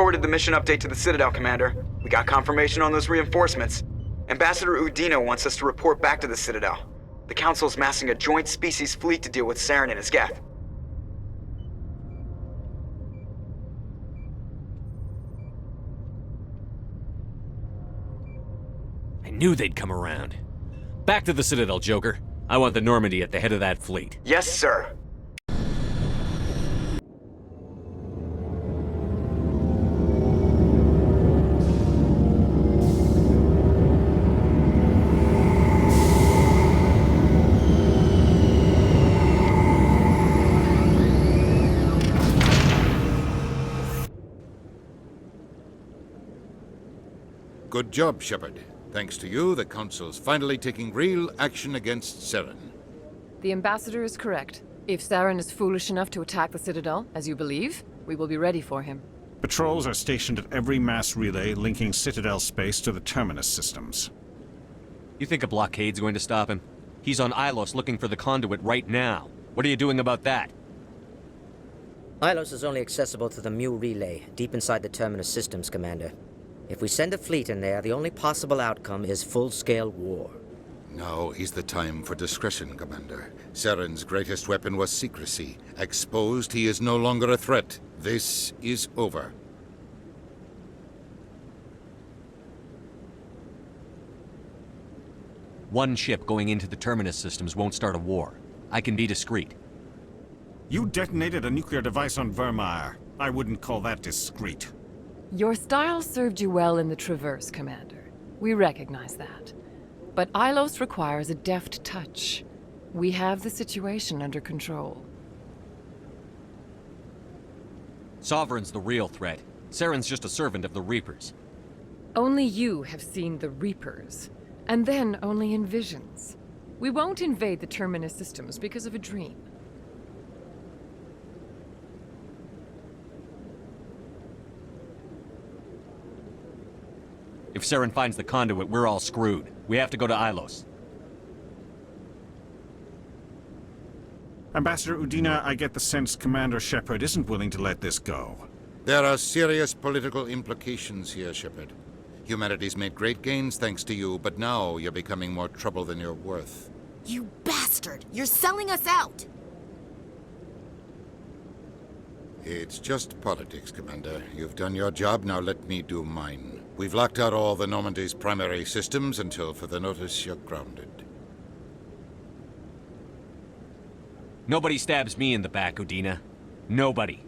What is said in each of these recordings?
forwarded the mission update to the Citadel, Commander. We got confirmation on those reinforcements. Ambassador Udina wants us to report back to the Citadel. The Council's massing a joint species fleet to deal with Saren and his Geth. I knew they'd come around. Back to the Citadel, Joker. I want the Normandy at the head of that fleet. Yes, sir. Good job, Shepard. Thanks to you, the Council's finally taking real action against Saren. The Ambassador is correct. If Saren is foolish enough to attack the Citadel, as you believe, we will be ready for him. Patrols are stationed at every mass relay linking Citadel space to the Terminus systems. You think a blockade's going to stop him? He's on Ilos looking for the conduit right now. What are you doing about that? Ilos is only accessible to the Mu relay, deep inside the Terminus systems, Commander. If we send a fleet in there, the only possible outcome is full-scale war. Now is the time for discretion, Commander. Saren's greatest weapon was secrecy. Exposed, he is no longer a threat. This is over. One ship going into the Terminus systems won't start a war. I can be discreet. You detonated a nuclear device on Vermeer. I wouldn't call that discreet. Your style served you well in the Traverse, Commander. We recognize that. But Ilos requires a deft touch. We have the situation under control. Sovereign's the real threat. Saren's just a servant of the Reapers. Only you have seen the Reapers, and then only in visions. We won't invade the Terminus systems because of a dream. If Saren finds the conduit, we're all screwed. We have to go to Ilos. Ambassador Udina, I get the sense Commander Shepard isn't willing to let this go. There are serious political implications here, Shepard. Humanity's made great gains thanks to you, but now you're becoming more trouble than you're worth. You bastard! You're selling us out! It's just politics, Commander. You've done your job, now let me do mine. We've locked out all the Normandy's primary systems until further notice you're grounded. Nobody stabs me in the back, Udina. Nobody.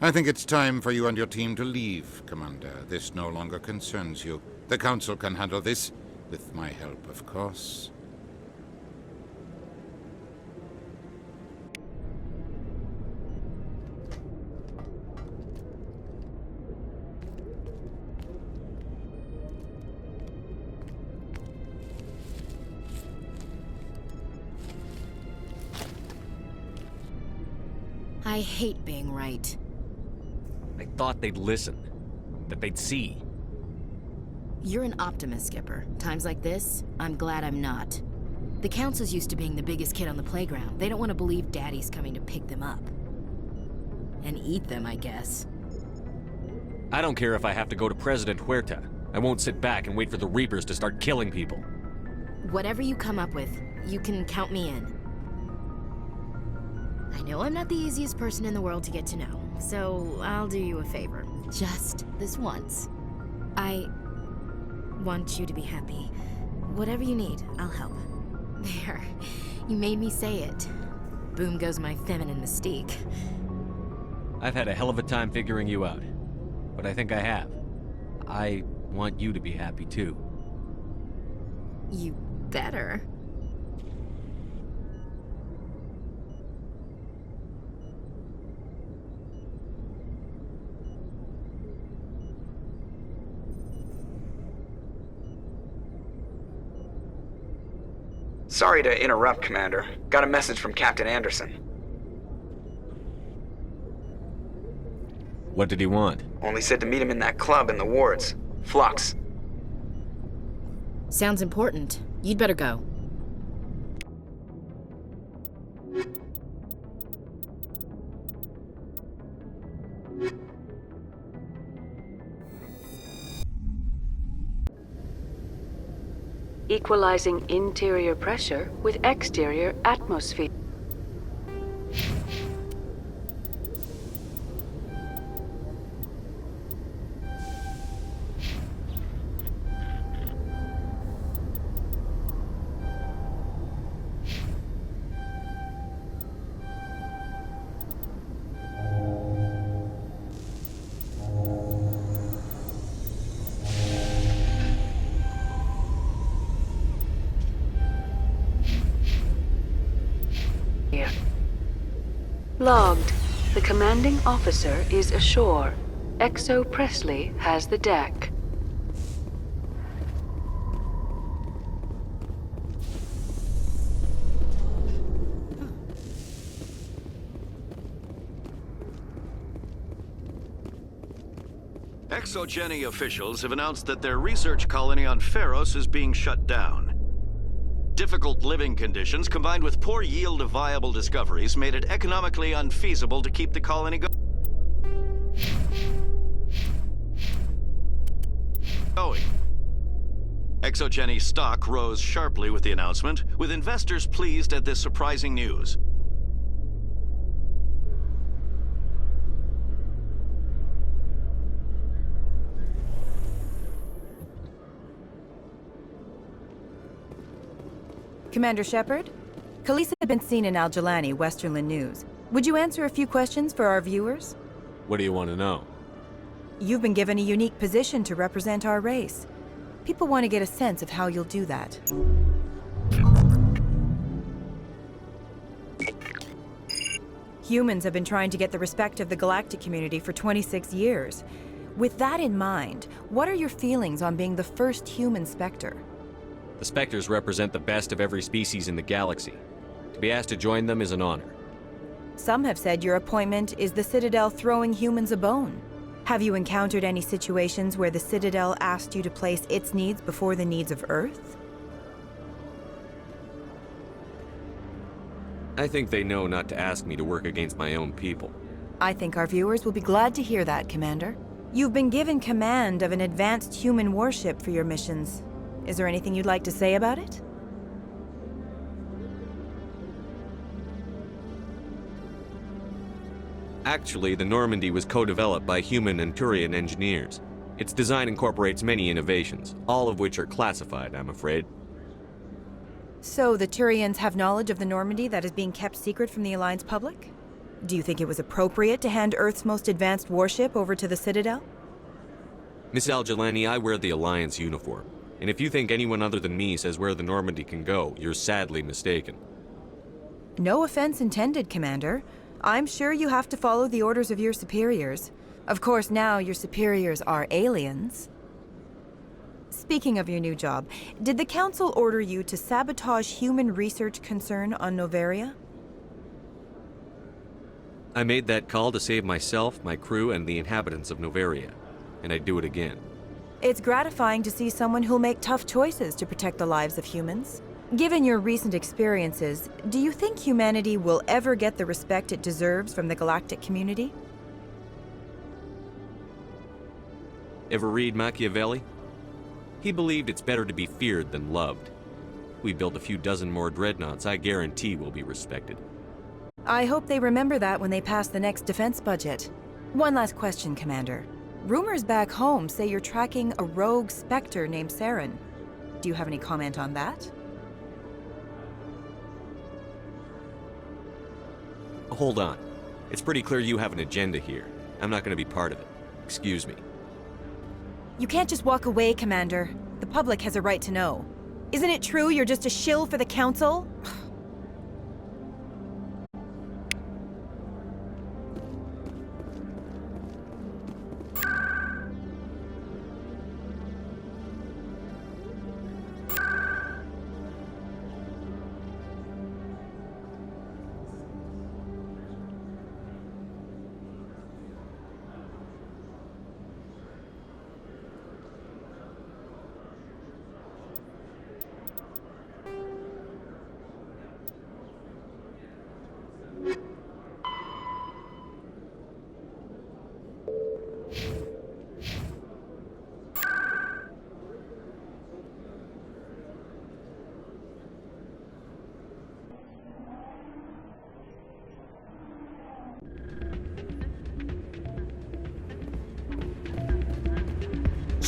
I think it's time for you and your team to leave, Commander. This no longer concerns you. The Council can handle this, with my help, of course. I hate being right. I thought they'd listen. That they'd see. You're an optimist, Skipper. Times like this, I'm glad I'm not. The Council's used to being the biggest kid on the playground. They don't want to believe Daddy's coming to pick them up. And eat them, I guess. I don't care if I have to go to President Huerta. I won't sit back and wait for the Reapers to start killing people. Whatever you come up with, you can count me in. I know I'm not the easiest person in the world to get to know, so I'll do you a favor. Just this once. I want you to be happy. Whatever you need, I'll help. There. You made me say it. Boom goes my feminine mystique. I've had a hell of a time figuring you out. But I think I have. I want you to be happy too. You better. Sorry to interrupt, Commander. Got a message from Captain Anderson. What did he want? Only said to meet him in that club in the wards. Flux. Sounds important. You'd better go. equalizing interior pressure with exterior atmosphere. Logged. The commanding officer is ashore. Exo Presley has the deck. Exogeny officials have announced that their research colony on Pharos is being shut down. Difficult living conditions combined with poor yield of viable discoveries made it economically unfeasible to keep the colony going. Exogeny stock rose sharply with the announcement, with investors pleased at this surprising news. Commander Shepard? Khaleesi had been seen in Al-Jalani, Westerland News. Would you answer a few questions for our viewers? What do you want to know? You've been given a unique position to represent our race. People want to get a sense of how you'll do that. Humans have been trying to get the respect of the galactic community for 26 years. With that in mind, what are your feelings on being the first human Spectre? The Spectres represent the best of every species in the galaxy. To be asked to join them is an honor. Some have said your appointment is the Citadel throwing humans a bone. Have you encountered any situations where the Citadel asked you to place its needs before the needs of Earth? I think they know not to ask me to work against my own people. I think our viewers will be glad to hear that, Commander. You've been given command of an advanced human warship for your missions. Is there anything you'd like to say about it? Actually, the Normandy was co-developed by human and Turian engineers. Its design incorporates many innovations, all of which are classified, I'm afraid. So the Turians have knowledge of the Normandy that is being kept secret from the Alliance public? Do you think it was appropriate to hand Earth's most advanced warship over to the Citadel? Miss Al-Jalani, I wear the Alliance uniform. And if you think anyone other than me says where the Normandy can go, you're sadly mistaken. No offense intended, Commander. I'm sure you have to follow the orders of your superiors. Of course, now your superiors are aliens. Speaking of your new job, did the Council order you to sabotage human research concern on Noveria? I made that call to save myself, my crew, and the inhabitants of Noveria. And I'd do it again. It's gratifying to see someone who'll make tough choices to protect the lives of humans. Given your recent experiences, do you think humanity will ever get the respect it deserves from the galactic community? Ever read Machiavelli? He believed it's better to be feared than loved. We build a few dozen more dreadnoughts, I guarantee we'll be respected. I hope they remember that when they pass the next defense budget. One last question, Commander. Rumors back home say you're tracking a rogue Spectre named Saren. Do you have any comment on that? Hold on. It's pretty clear you have an agenda here. I'm not going to be part of it. Excuse me. You can't just walk away, Commander. The public has a right to know. Isn't it true you're just a shill for the Council?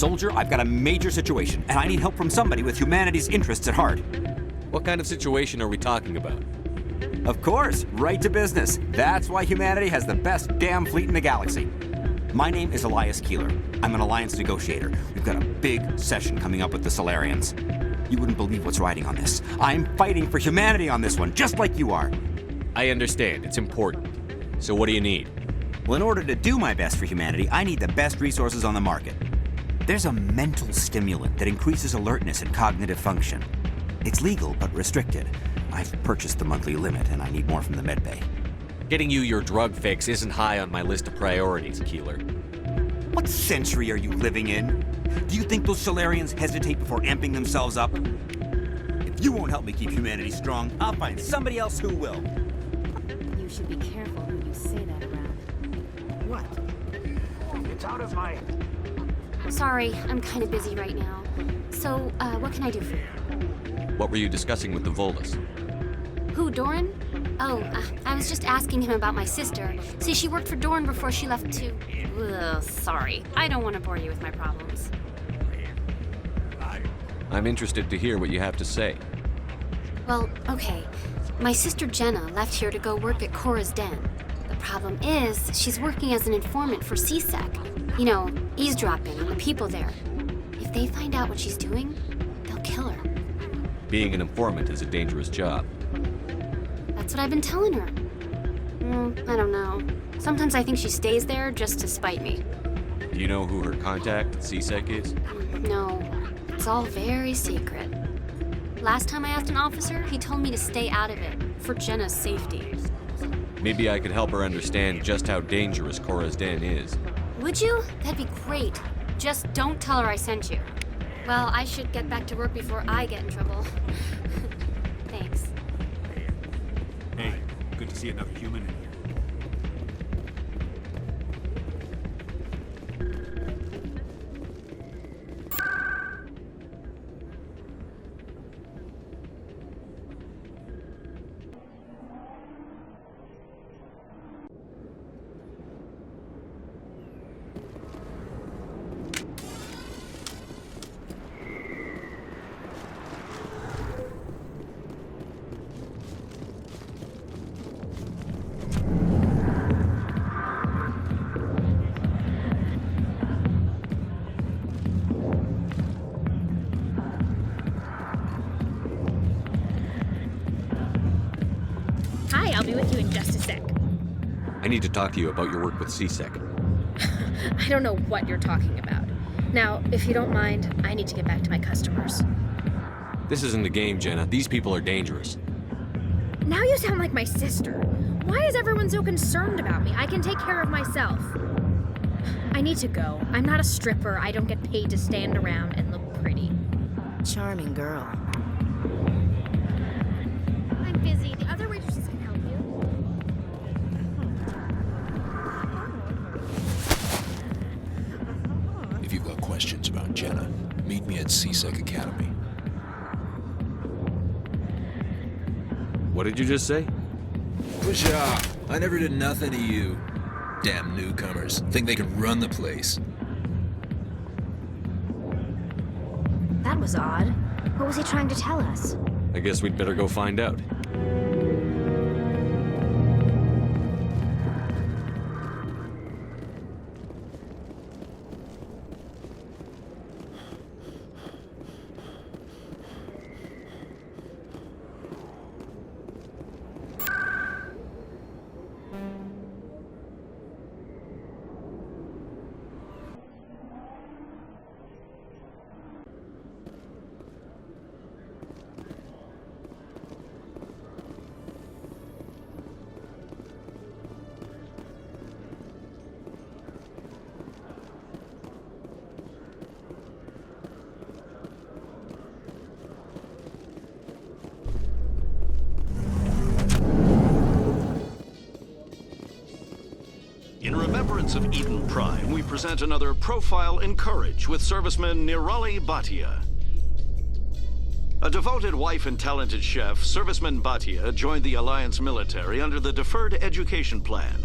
Soldier, I've got a major situation, and I need help from somebody with humanity's interests at heart. What kind of situation are we talking about? Of course, right to business. That's why humanity has the best damn fleet in the galaxy. My name is Elias Keeler. I'm an alliance negotiator. We've got a big session coming up with the Solarians. You wouldn't believe what's riding on this. I'm fighting for humanity on this one, just like you are. I understand. It's important. So what do you need? Well, in order to do my best for humanity, I need the best resources on the market. There's a mental stimulant that increases alertness and cognitive function. It's legal, but restricted. I've purchased the monthly limit, and I need more from the medbay. Getting you your drug fix isn't high on my list of priorities, Keeler. What century are you living in? Do you think those Solarians hesitate before amping themselves up? If you won't help me keep humanity strong, I'll find somebody else who will. You should be careful when you say that around. What? It's out of my... Sorry, I'm kind of busy right now. So, what can I do for you? What were you discussing with the Volus? Who, Doran? Oh, I was just asking him about my sister. See, she worked for Doran before she left to... Ugh, sorry. I don't want to bore you with my problems. I'm interested to hear what you have to say. Well, okay. My sister Jenna left here to go work at Cora's Den. The problem is, she's working as an informant for CSEC. You know, eavesdropping on the people there. If they find out what she's doing, they'll kill her. Being an informant is a dangerous job. That's what I've been telling her. I don't know. Sometimes I think she stays there just to spite me. Do you know who her contact at CSEC is? No, it's all very secret. Last time I asked an officer, he told me to stay out of it, for Jenna's safety. Maybe I could help her understand just how dangerous Cora's Den is. Would you? That'd be great. Just don't tell her I sent you. Well, I should get back to work before I get in trouble. Thanks. Hey, good to see another human in here. Hi, I'll be with you in just a sec. I need to talk to you about your work with CSEC. I don't know what you're talking about. Now, if you don't mind, I need to get back to my customers. This isn't a game, Jenna. These people are dangerous. Now you sound like my sister. Why is everyone so concerned about me? I can take care of myself. I need to go. I'm not a stripper. I don't get paid to stand around and look pretty. Charming girl. I'm busy. The other waitresses can help you. If you've got questions about Jenna, meet me at CSEC Academy. What did you just say? Push off. I never did nothing to you. Damn newcomers. Think they can run the place. That was odd. What was he trying to tell us? I guess we'd better go find out. In remembrance of Eden Prime, we present another Profile in Courage with serviceman Nirali Bhatia. A devoted wife and talented chef, serviceman Bhatia joined the Alliance military under the Deferred Education Plan.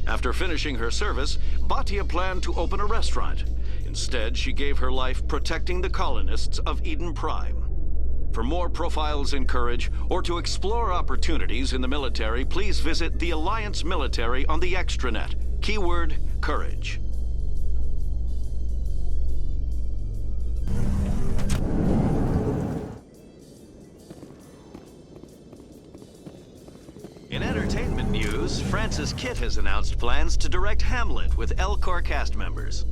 After finishing her service, Bhatia planned to open a restaurant. Instead, she gave her life protecting the colonists of Eden Prime. For more profiles in Courage, or to explore opportunities in the military, please visit the Alliance Military on the extranet. Keyword, Courage. In entertainment news, Francis Kitt has announced plans to direct Hamlet with L-Corps cast members.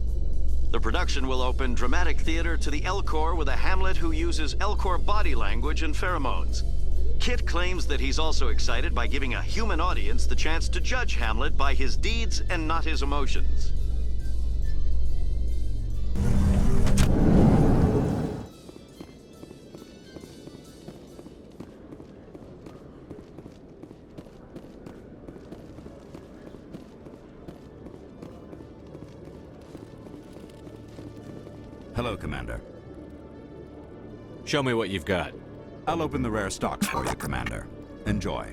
The production will open dramatic theater to the L-Corps with a Hamlet who uses L-Corps body language and pheromones. Kitt claims that he's also excited by giving a human audience the chance to judge Hamlet by his deeds and not his emotions. Hello, Commander. Show me what you've got. I'll open the rare stocks for you, Commander. Enjoy.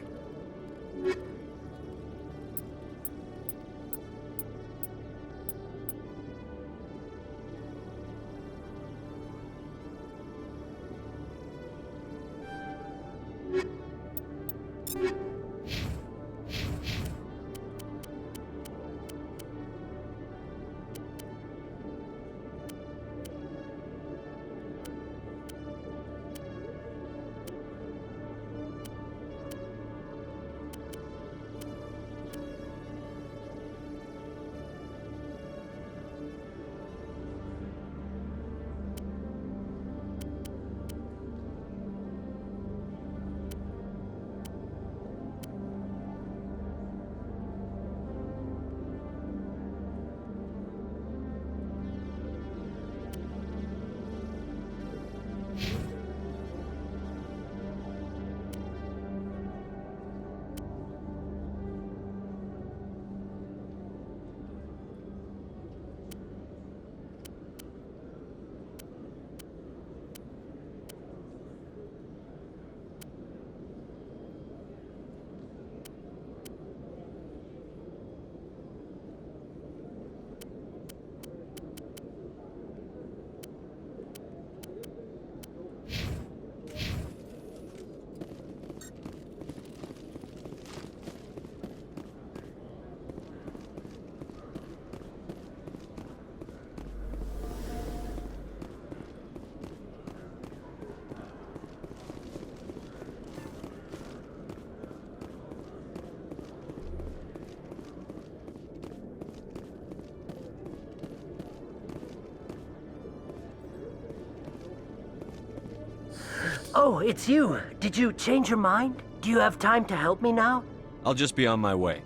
Oh, it's you. Did you change your mind? Do you have time to help me now? I'll just be on my way.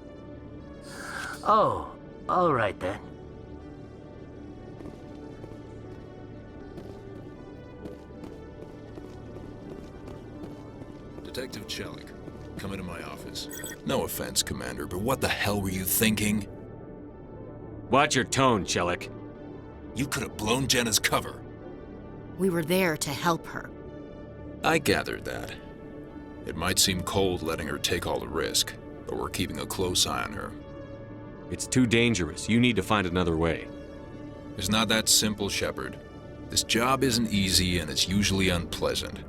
Oh, all right then. Detective Chelik, come into my office. No offense, Commander, but what the hell were you thinking? Watch your tone, Chelik. You could have blown Jenna's cover. We were there to help her. I gathered that. It might seem cold letting her take all the risk, but we're keeping a close eye on her. It's too dangerous. You need to find another way. It's not that simple, Shepard. This job isn't easy and it's usually unpleasant.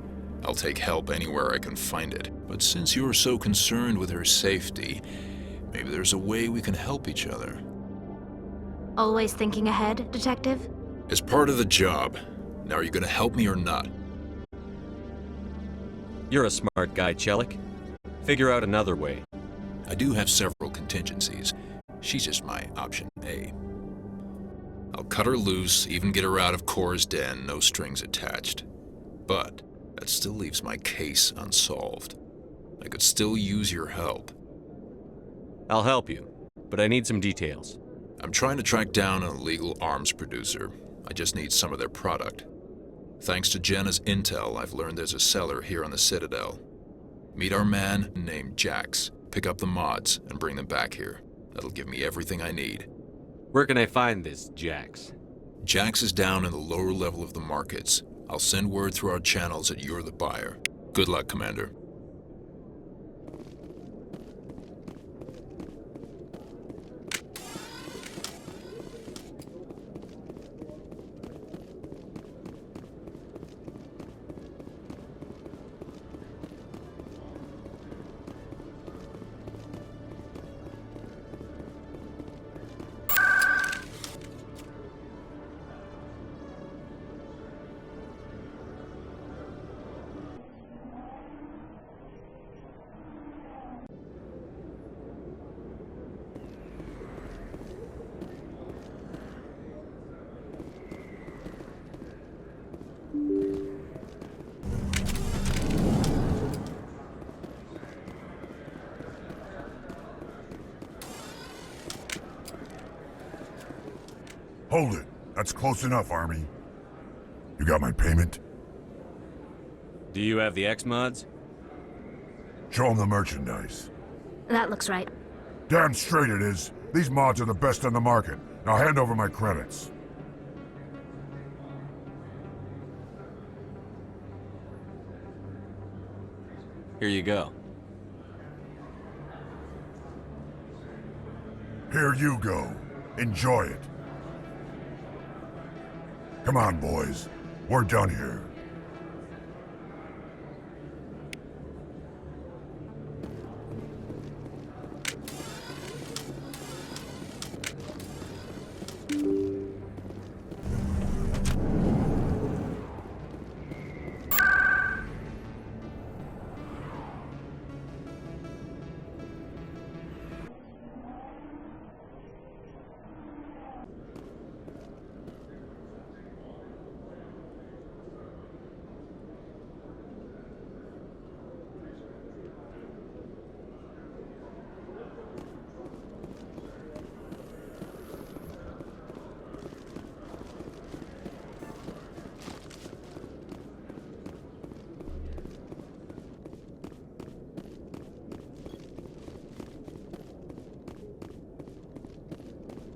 I'll take help anywhere I can find it. But since you're so concerned with her safety, maybe there's a way we can help each other. Always thinking ahead, Detective? As part of the job. Now, are you gonna help me or not? You're a smart guy, Chelik. Figure out another way. I do have several contingencies. She's just my option A. I'll cut her loose, even get her out of Cora's den, no strings attached. But that still leaves my case unsolved. I could still use your help. I'll help you, but I need some details. I'm trying to track down an illegal arms producer. I just need some of their product. Thanks to Jenna's intel, I've learned there's a seller here on the Citadel. Meet our man named Jax. Pick up the mods and bring them back here. That'll give me everything I need. Where can I find this Jax? Jax is down in the lower level of the markets. I'll send word through our channels that you're the buyer. Good luck, Commander. Hold it. That's close enough, Army. You got my payment? Do you have the X-Mods? Show them the merchandise. That looks right. Damn straight it is. These mods are the best on the market. Now hand over my credits. Here you go. Here you go. Enjoy it. Come on, boys. We're done here.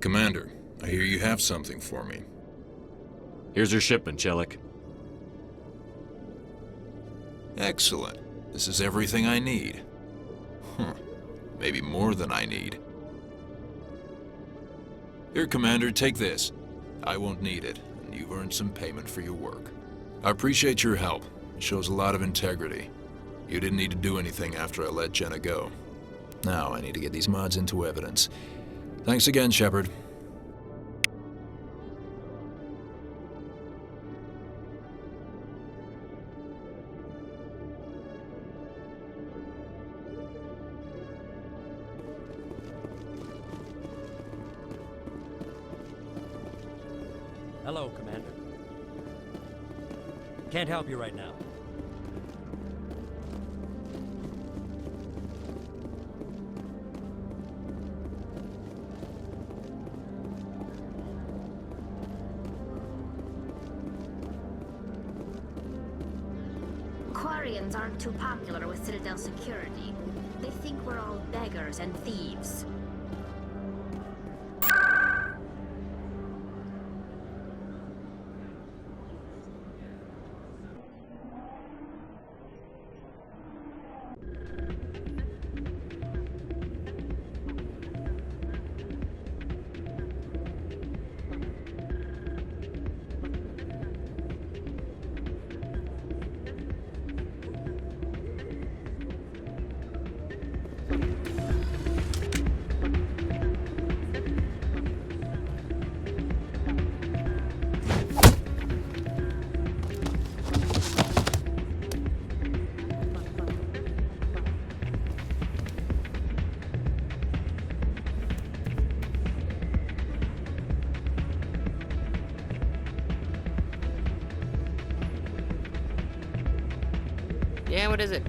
Commander, I hear you have something for me. Here's your shipment, Chelik. Excellent. This is everything I need. Maybe more than I need. Here, Commander, take this. I won't need it, and you've earned some payment for your work. I appreciate your help. It shows a lot of integrity. You didn't need to do anything after I let Jenna go. Now I need to get these mods into evidence. Thanks again, Shepard. Hello, Commander. Can't help you right now. Quarians aren't too popular with Citadel security. They think we're all beggars and thieves. Yeah, what is it?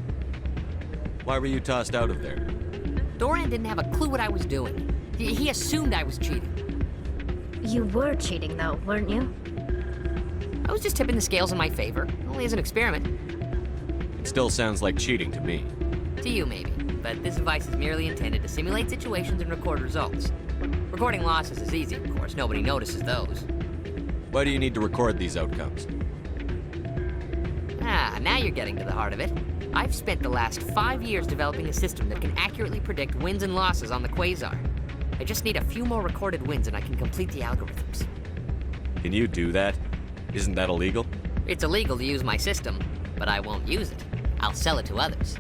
Why were you tossed out of there? Doran didn't have a clue what I was doing. He assumed I was cheating. You were cheating, though, weren't you? I was just tipping the scales in my favor, only as an experiment. It still sounds like cheating to me. To you, maybe. But this device is merely intended to simulate situations and record results. Recording losses is easy, of course. Nobody notices those. Why do you need to record these outcomes? Ah, now you're getting to the heart of it. I've spent the last 5 years developing a system that can accurately predict wins and losses on the Quasar. I just need a few more recorded wins and I can complete the algorithms. Can you do that? Isn't that illegal? It's illegal to use my system, but I won't use it. I'll sell it to others.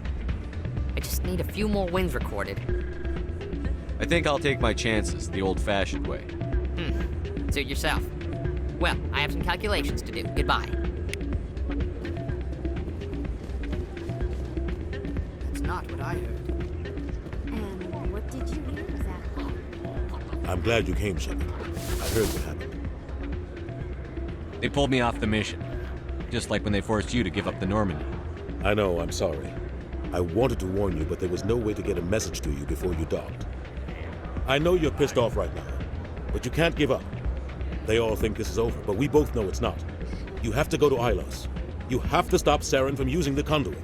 I just need a few more wins recorded. I think I'll take my chances the old-fashioned way. Suit yourself. Well, I have some calculations to do. Goodbye. That's not what I heard. And what did you hear exactly? I'm glad you came, Shepard. I heard what happened. They pulled me off the mission. Just like when they forced you to give up the Normandy. I know, I'm sorry. I wanted to warn you, but there was no way to get a message to you before you docked. I know you're pissed off right now, but you can't give up. They all think this is over, but we both know it's not. You have to go to Ilos. You have to stop Saren from using the conduit.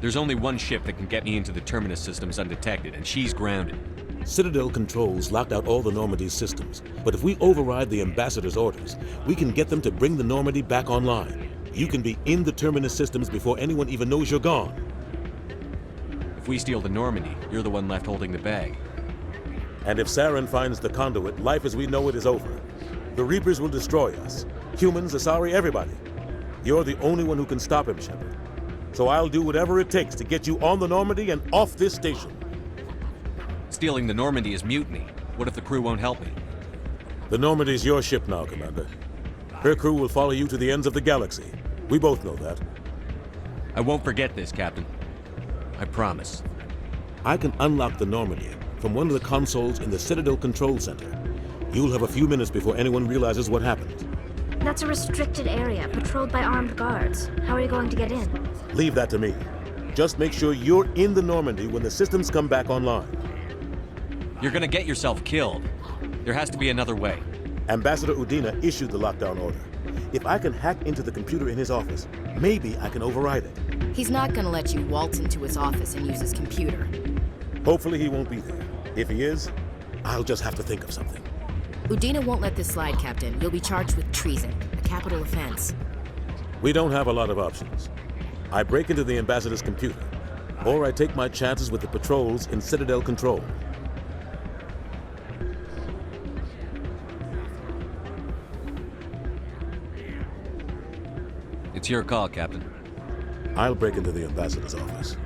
There's only one ship that can get me into the Terminus systems undetected, and she's grounded. Citadel controls locked out all the Normandy's systems, but if we override the Ambassador's orders, we can get them to bring the Normandy back online. You can be in the Terminus systems before anyone even knows you're gone. If we steal the Normandy, you're the one left holding the bag. And if Saren finds the conduit, life as we know it is over. The Reapers will destroy us. Humans, Asari, everybody. You're the only one who can stop him, Shepard. So I'll do whatever it takes to get you on the Normandy and off this station. Stealing the Normandy is mutiny. What if the crew won't help me? The Normandy's your ship now, Commander. Her crew will follow you to the ends of the galaxy. We both know that. I won't forget this, Captain. I promise. I can unlock the Normandy from one of the consoles in the Citadel Control Center. You'll have a few minutes before anyone realizes what happened. That's a restricted area, patrolled by armed guards. How are you going to get in? Leave that to me. Just make sure you're in the Normandy when the systems come back online. You're gonna get yourself killed. There has to be another way. Ambassador Udina issued the lockdown order. If I can hack into the computer in his office, maybe I can override it. He's not gonna let you waltz into his office and use his computer. Hopefully he won't be there. If he is, I'll just have to think of something. Udina won't let this slide, Captain. You'll be charged with treason, a capital offense. We don't have a lot of options. I break into the Ambassador's computer, or I take my chances with the patrols in Citadel Control. It's your call, Captain. I'll break into the Ambassador's office.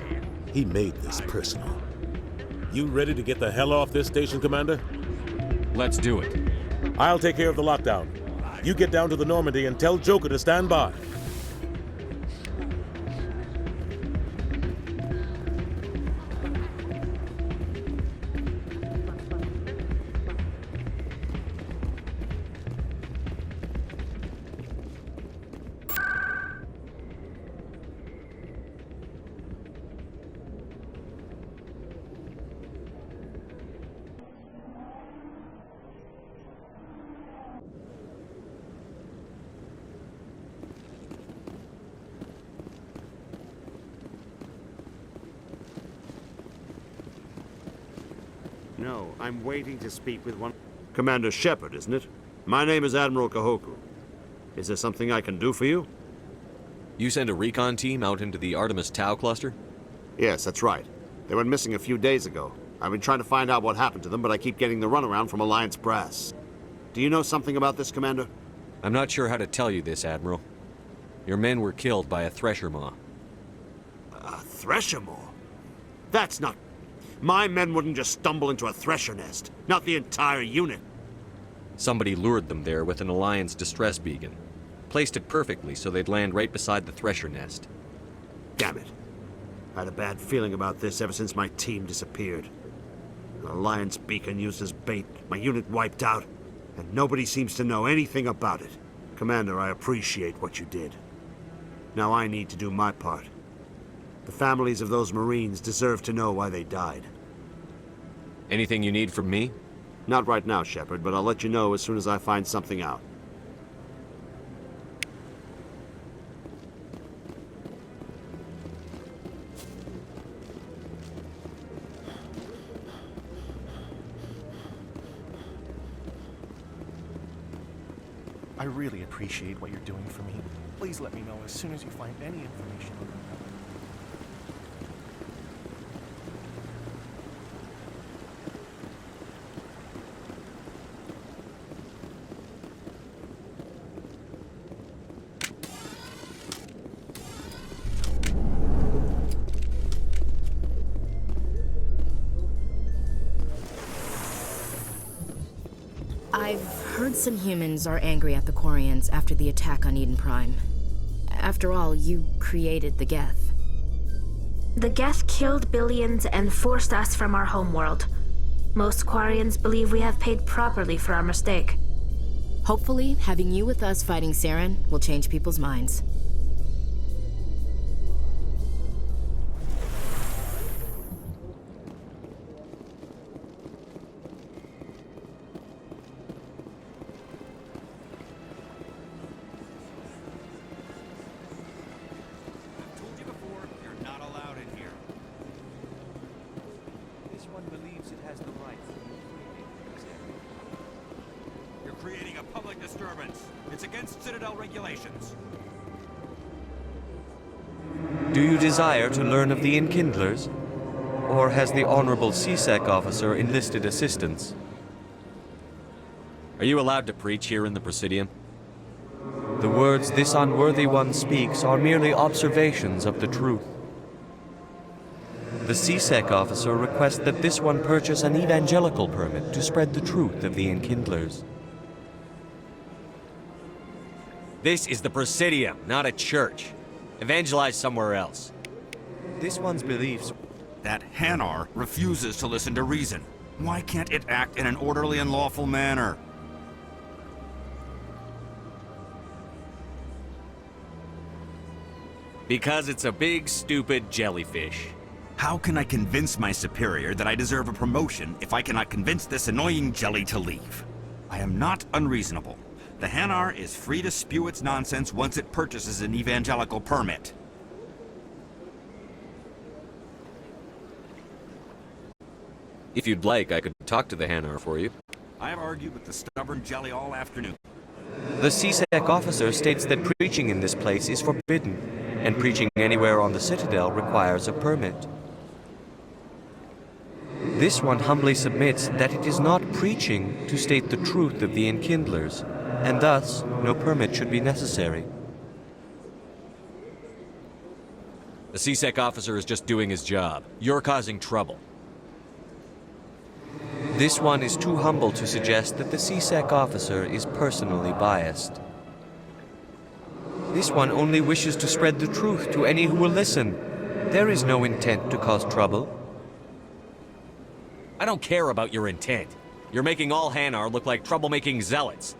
He made this personal. You ready to get the hell off this station, Commander? Let's do it. I'll take care of the lockdown. You get down to the Normandy and tell Joker to stand by. No, I'm waiting to speak with one... Commander Shepard, isn't it? My name is Admiral Kahoku. Is there something I can do for you? You send a recon team out into the Artemis Tau cluster? Yes, that's right. They went missing a few days ago. I've been trying to find out what happened to them, but I keep getting the runaround from Alliance brass. Do you know something about this, Commander? I'm not sure how to tell you this, Admiral. Your men were killed by a Thresher Maw. A Thresher Maw? That's not... My men wouldn't just stumble into a Thresher nest. Not the entire unit. Somebody lured them there with an Alliance distress beacon. Placed it perfectly so they'd land right beside the Thresher nest. Damn it. I had a bad feeling about this ever since my team disappeared. An Alliance beacon used as bait, my unit wiped out, and nobody seems to know anything about it. Commander, I appreciate what you did. Now I need to do my part. The families of those Marines deserve to know why they died. Anything you need from me? Not right now, Shepard, but I'll let you know as soon as I find something out. I really appreciate what you're doing for me. Please let me know as soon as you find any information on them. I've heard some humans are angry at the Quarians after the attack on Eden Prime. After all, you created the Geth. The Geth killed billions and forced us from our homeworld. Most Quarians believe we have paid properly for our mistake. Hopefully, having you with us fighting Saren will change people's minds. against Citadel regulations. Do you desire to learn of the Enkindlers? Or has the Honorable CSEC officer enlisted assistance? Are you allowed to preach here in the Presidium? The words this unworthy one speaks are merely observations of the truth. The CSEC officer requests that this one purchase an evangelical permit to spread the truth of the Enkindlers. This is the Presidium, not a church. Evangelize somewhere else. This one's beliefs... That Hanar refuses to listen to reason. Why can't it act in an orderly and lawful manner? Because it's a big, stupid jellyfish. How can I convince my superior that I deserve a promotion if I cannot convince this annoying jelly to leave? I am not unreasonable. The Hanar is free to spew its nonsense once it purchases an evangelical permit. If you'd like, I could talk to the Hanar for you. I have argued with the stubborn jelly all afternoon. The CSEC officer states that preaching in this place is forbidden, and preaching anywhere on the Citadel requires a permit. This one humbly submits that it is not preaching to state the truth of the Enkindlers, and thus no permit should be necessary. The CSEC officer is just doing his job. You're causing trouble. This one is too humble to suggest that the CSEC officer is personally biased. This one only wishes to spread the truth to any who will listen. There is no intent to cause trouble. I don't care about your intent. You're making all Hanar look like troublemaking zealots.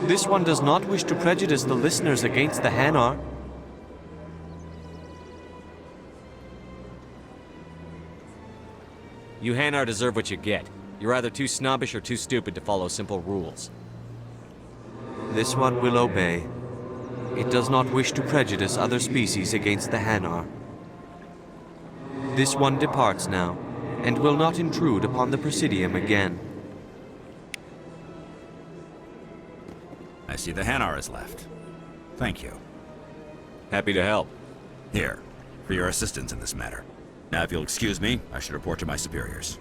This one does not wish to prejudice the listeners against the Hanar. You Hanar deserve what you get. You're either too snobbish or too stupid to follow simple rules. This one will obey. It does not wish to prejudice other species against the Hanar. This one departs now, and will not intrude upon the Presidium again. I see the Hanar is left. Thank you. Happy to help. Here, for your assistance in this matter. Now, if you'll excuse me, I should report to my superiors.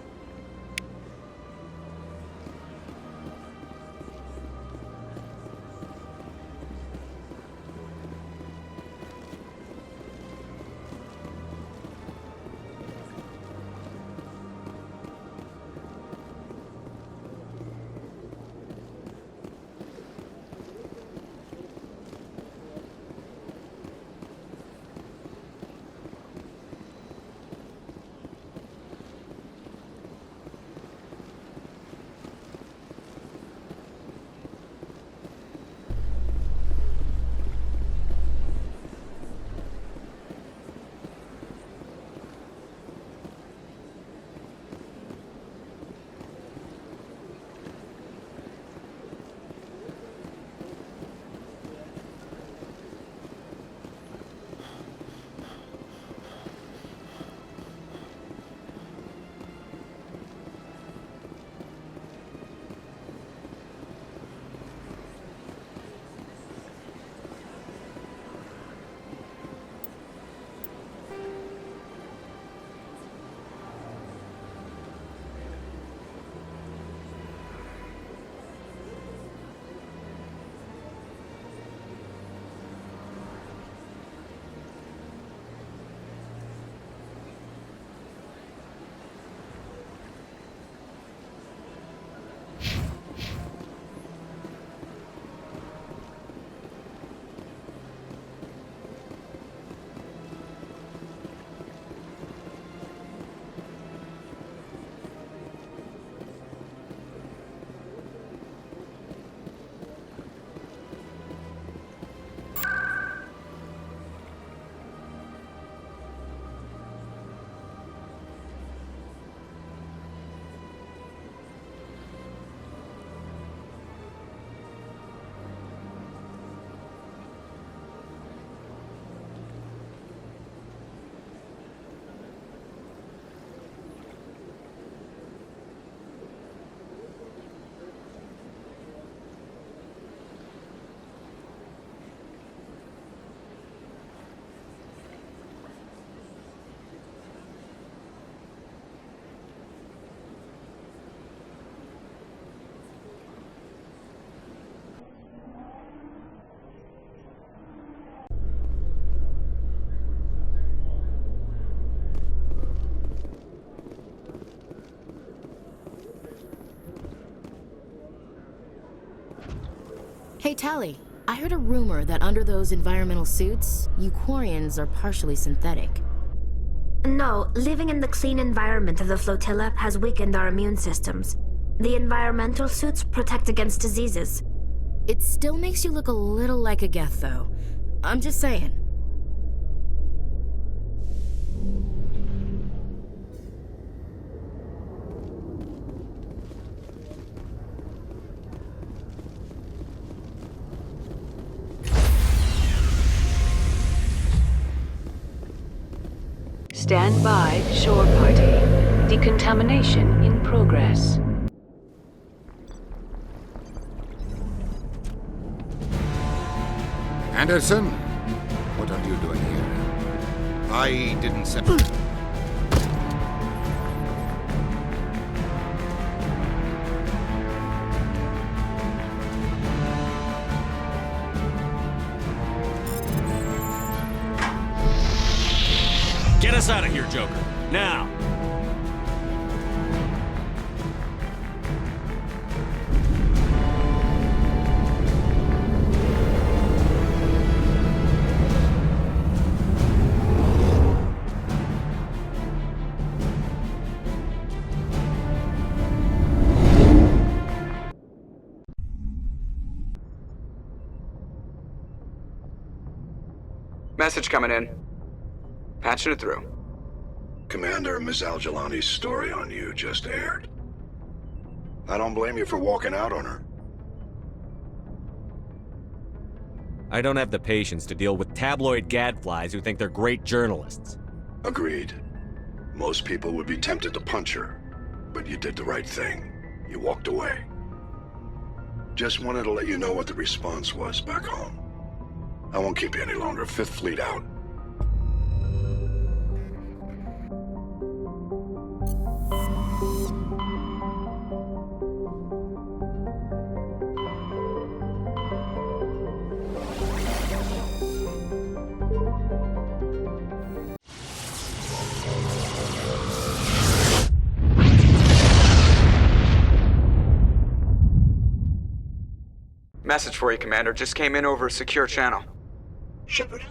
Hey, Tally. I heard a rumor that under those environmental suits, you Quarians are partially synthetic. No, living in the clean environment of the flotilla has weakened our immune systems. The environmental suits protect against diseases. It still makes you look a little like a Geth, though. I'm just saying. Stand by, shore party. Decontamination in progress. Anderson, what are you doing here? I didn't set... Get us out of here, Joker. Now! Message coming in. Patching it through. Commander, Ms. Al-Jalani's story on you just aired. I don't blame you for walking out on her. I don't have the patience to deal with tabloid gadflies who think they're great journalists. Agreed. Most people would be tempted to punch her, but you did the right thing. You walked away. Just wanted to let you know what the response was back home. I won't keep you any longer. Fifth Fleet out. Message for you, Commander. Just came in over a secure channel. Shepard,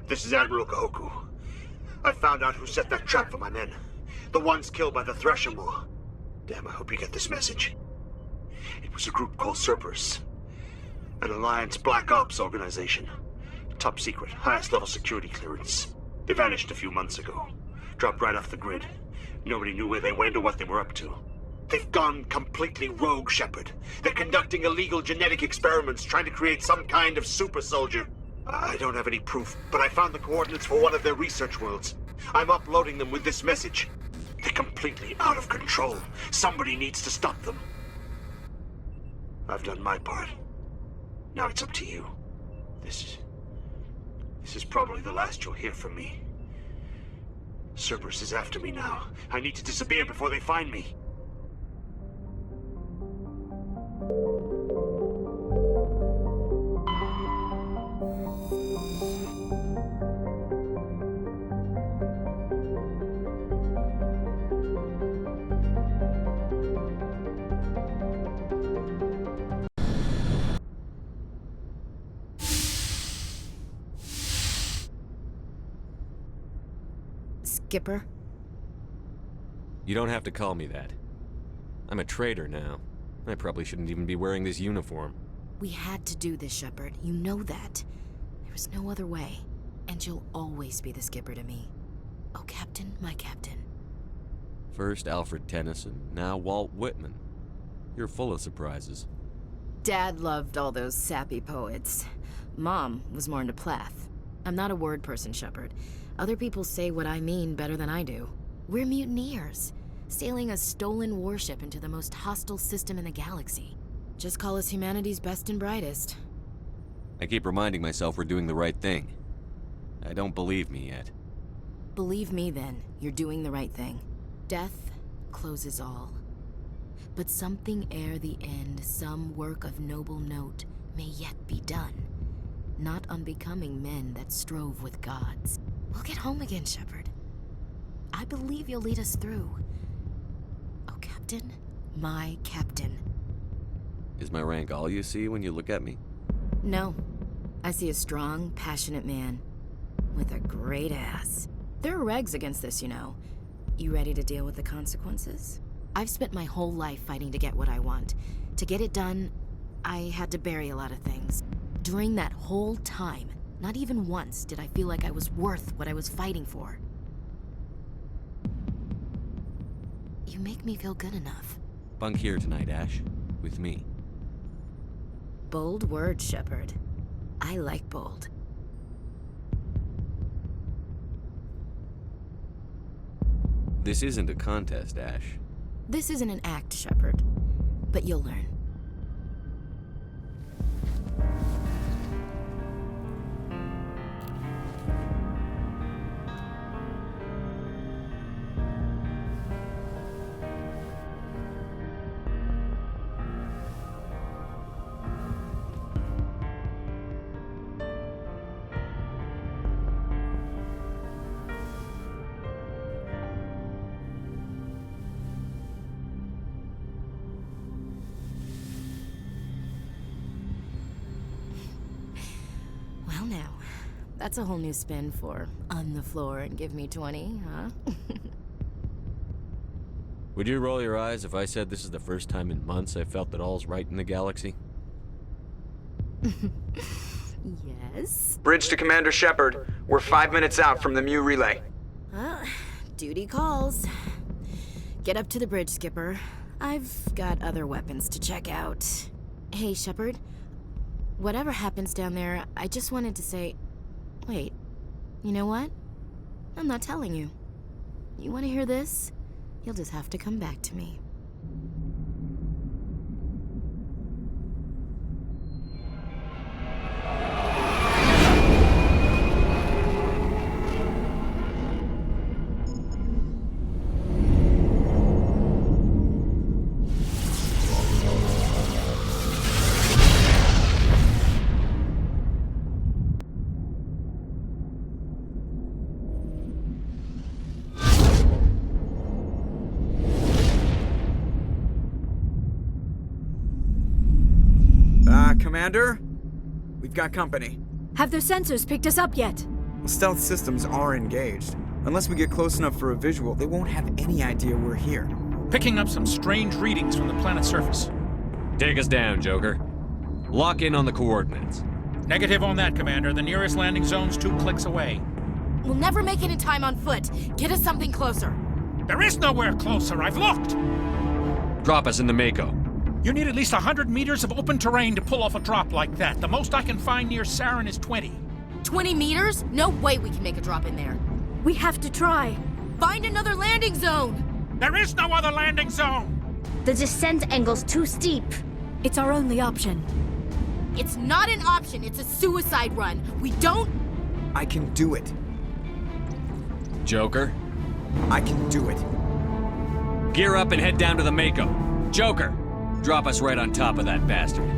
this is Admiral Kahoku. I found out who set that trap for my men. The ones killed by the Thresher War. Damn, I hope you get this message. It was a group called Cerberus. An Alliance Black Ops organization. Top secret, highest level security clearance. They vanished a few months ago. Dropped right off the grid. Nobody knew where they went or what they were up to. They've gone completely rogue, Shepard. They're conducting illegal genetic experiments, trying to create some kind of super soldier. I don't have any proof, but I found the coordinates for one of their research worlds. I'm uploading them with this message. They're completely out of control. Somebody needs to stop them. I've done my part. Now it's up to you. This is probably the last you'll hear from me. Cerberus is after me now. I need to disappear before they find me. Skipper? You don't have to call me that. I'm a traitor now. I probably shouldn't even be wearing this uniform. We had to do this, Shepard. You know that. There was no other way. And you'll always be the skipper to me. Oh, Captain, my Captain. First Alfred Tennyson, now Walt Whitman. You're full of surprises. Dad loved all those sappy poets. Mom was more into Plath. I'm not a word person, Shepard. Other people say what I mean better than I do. We're mutineers, sailing a stolen warship into the most hostile system in the galaxy. Just call us humanity's best and brightest. I keep reminding myself we're doing the right thing. I don't believe me yet. Believe me then, you're doing the right thing. Death closes all. But something ere the end, some work of noble note, may yet be done. Not unbecoming men that strove with gods. We'll get home again, Shepard. I believe you'll lead us through. Oh, Captain, my Captain. Is my rank all you see when you look at me? No. I see a strong, passionate man. With a great ass. There are regs against this, you know. You ready to deal with the consequences? I've spent my whole life fighting to get what I want. To get it done, I had to bury a lot of things. During that whole time, not even once did I feel like I was worth what I was fighting for. You make me feel good enough. Bunk here tonight, Ash. With me. Bold words, Shepard. I like bold. This isn't a contest, Ash. This isn't an act, Shepard. But you'll learn. Well now, that's a whole new spin for on the floor and give me 20, huh? Would you roll your eyes if I said this is the first time in months I felt that all's right in the galaxy? Yes? Bridge to Commander Shepard. We're 5 minutes out from the Mu relay. Duty calls. Get up to the bridge, Skipper. I've got other weapons to check out. Hey, Shepard. Whatever happens down there, I just wanted to say... Wait, you know what? I'm not telling you. You want to hear this? You'll just have to come back to me. Commander? We've got company. Have their sensors picked us up yet? Stealth systems are engaged. Unless we get close enough for a visual, they won't have any idea we're here. Picking up some strange readings from the planet's surface. Take us down, Joker. Lock in on the coordinates. Negative on that, Commander. The nearest landing zone's 2 clicks away. We'll never make it in time on foot. Get us something closer. There is nowhere closer. I've looked. Drop us in the Mako. You need at least 100 meters of open terrain to pull off a drop like that. The most I can find near Saren is 20. 20 meters? No way we can make a drop in there. We have to try. Find another landing zone! There is no other landing zone! The descent angle's too steep. It's our only option. It's not an option, it's a suicide run. We don't... I can do it. Joker? I can do it. Gear up and head down to the Mako. Joker, drop us right on top of that bastard.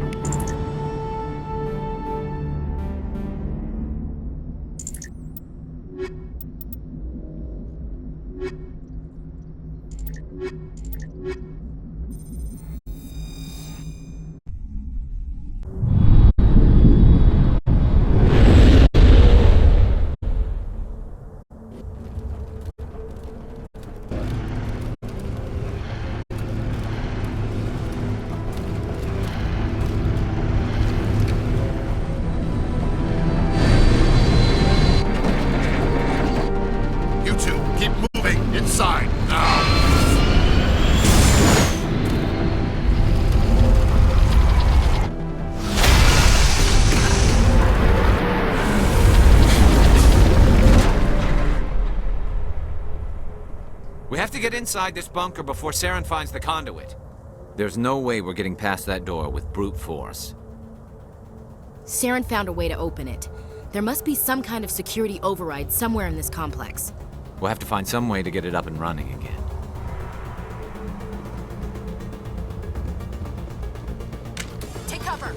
We have to get inside this bunker before Saren finds the conduit. There's no way we're getting past that door with brute force. Saren found a way to open it. There must be some kind of security override somewhere in this complex. We'll have to find some way to get it up and running again. Take cover!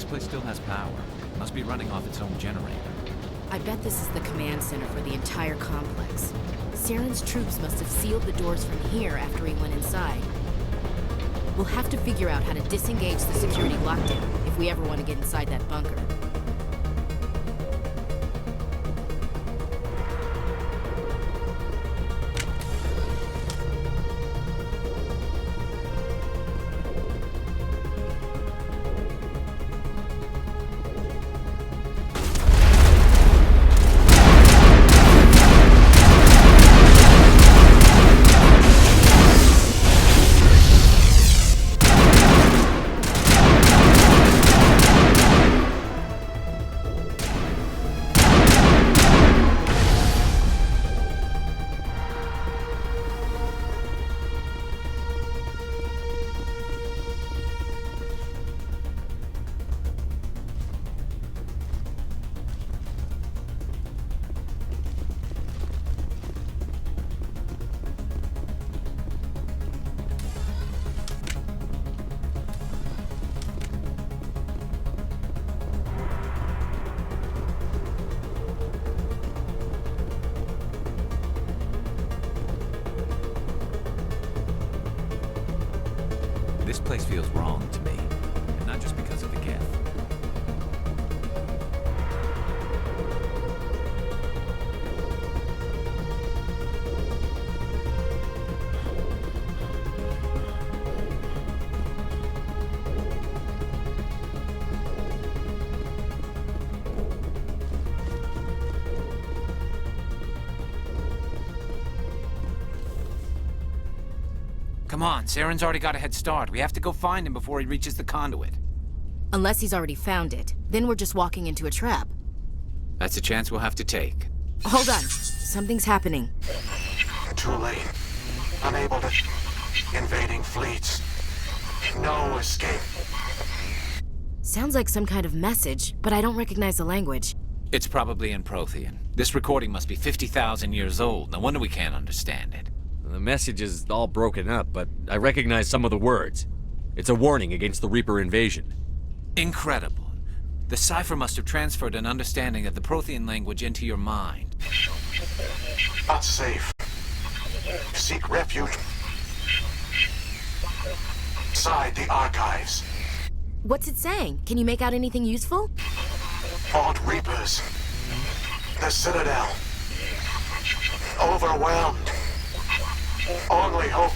place still has power. Must be running off its own generator. I bet this is the command center for the entire complex. Saren's troops must have sealed the doors from here after he went inside. We'll have to figure out how to disengage the security lockdown if we ever want to get inside that bunker. This place feels wrong to me, and not just because of the gift. Come on, Saren's already got a head start. We have to go find him before he reaches the conduit. Unless he's already found it. Then we're just walking into a trap. That's a chance we'll have to take. Hold on. Something's happening. Too late. Unable to... Invading fleets. No escape. Sounds like some kind of message, but I don't recognize the language. It's probably in Prothean. This recording must be 50,000 years old. No wonder we can't understand it. The message is all broken up, but I recognize some of the words. It's a warning against the Reaper invasion. Incredible. The cipher must have transferred an understanding of the Prothean language into your mind. Not safe. Seek refuge. Inside the archives. What's it saying? Can you make out anything useful? Fought Reapers. The Citadel. Overwhelmed. Only hope.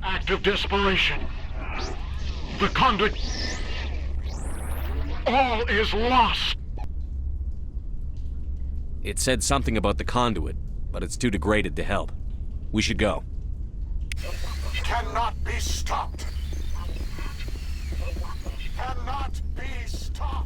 Act of desperation. The conduit. All is lost. It said something about the conduit, but it's too degraded to help. We should go. Cannot be stopped. Cannot be stopped.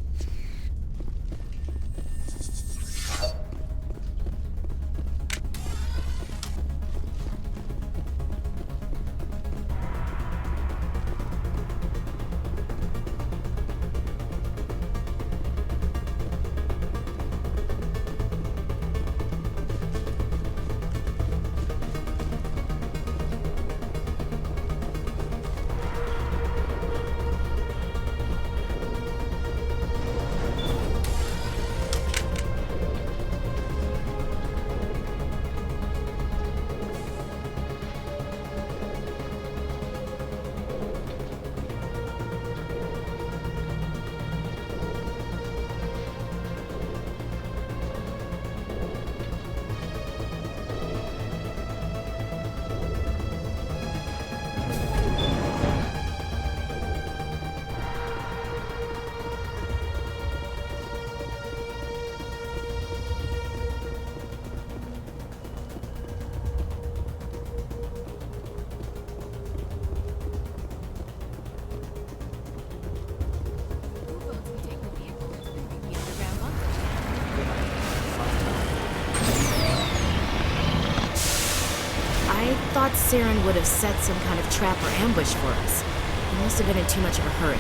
I thought Saren would have set some kind of trap or ambush for us. He must have been in too much of a hurry.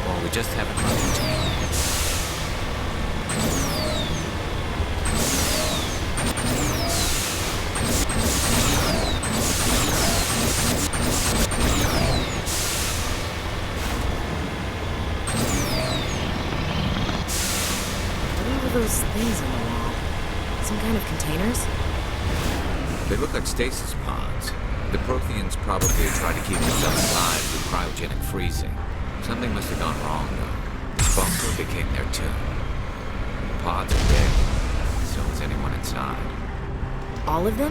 Or we just haven't run into him. They look like stasis pods. The Protheans probably tried to keep themselves alive through cryogenic freezing. Something must have gone wrong, though. The bunker became their tomb. The pods are dead. So is anyone inside. All of them?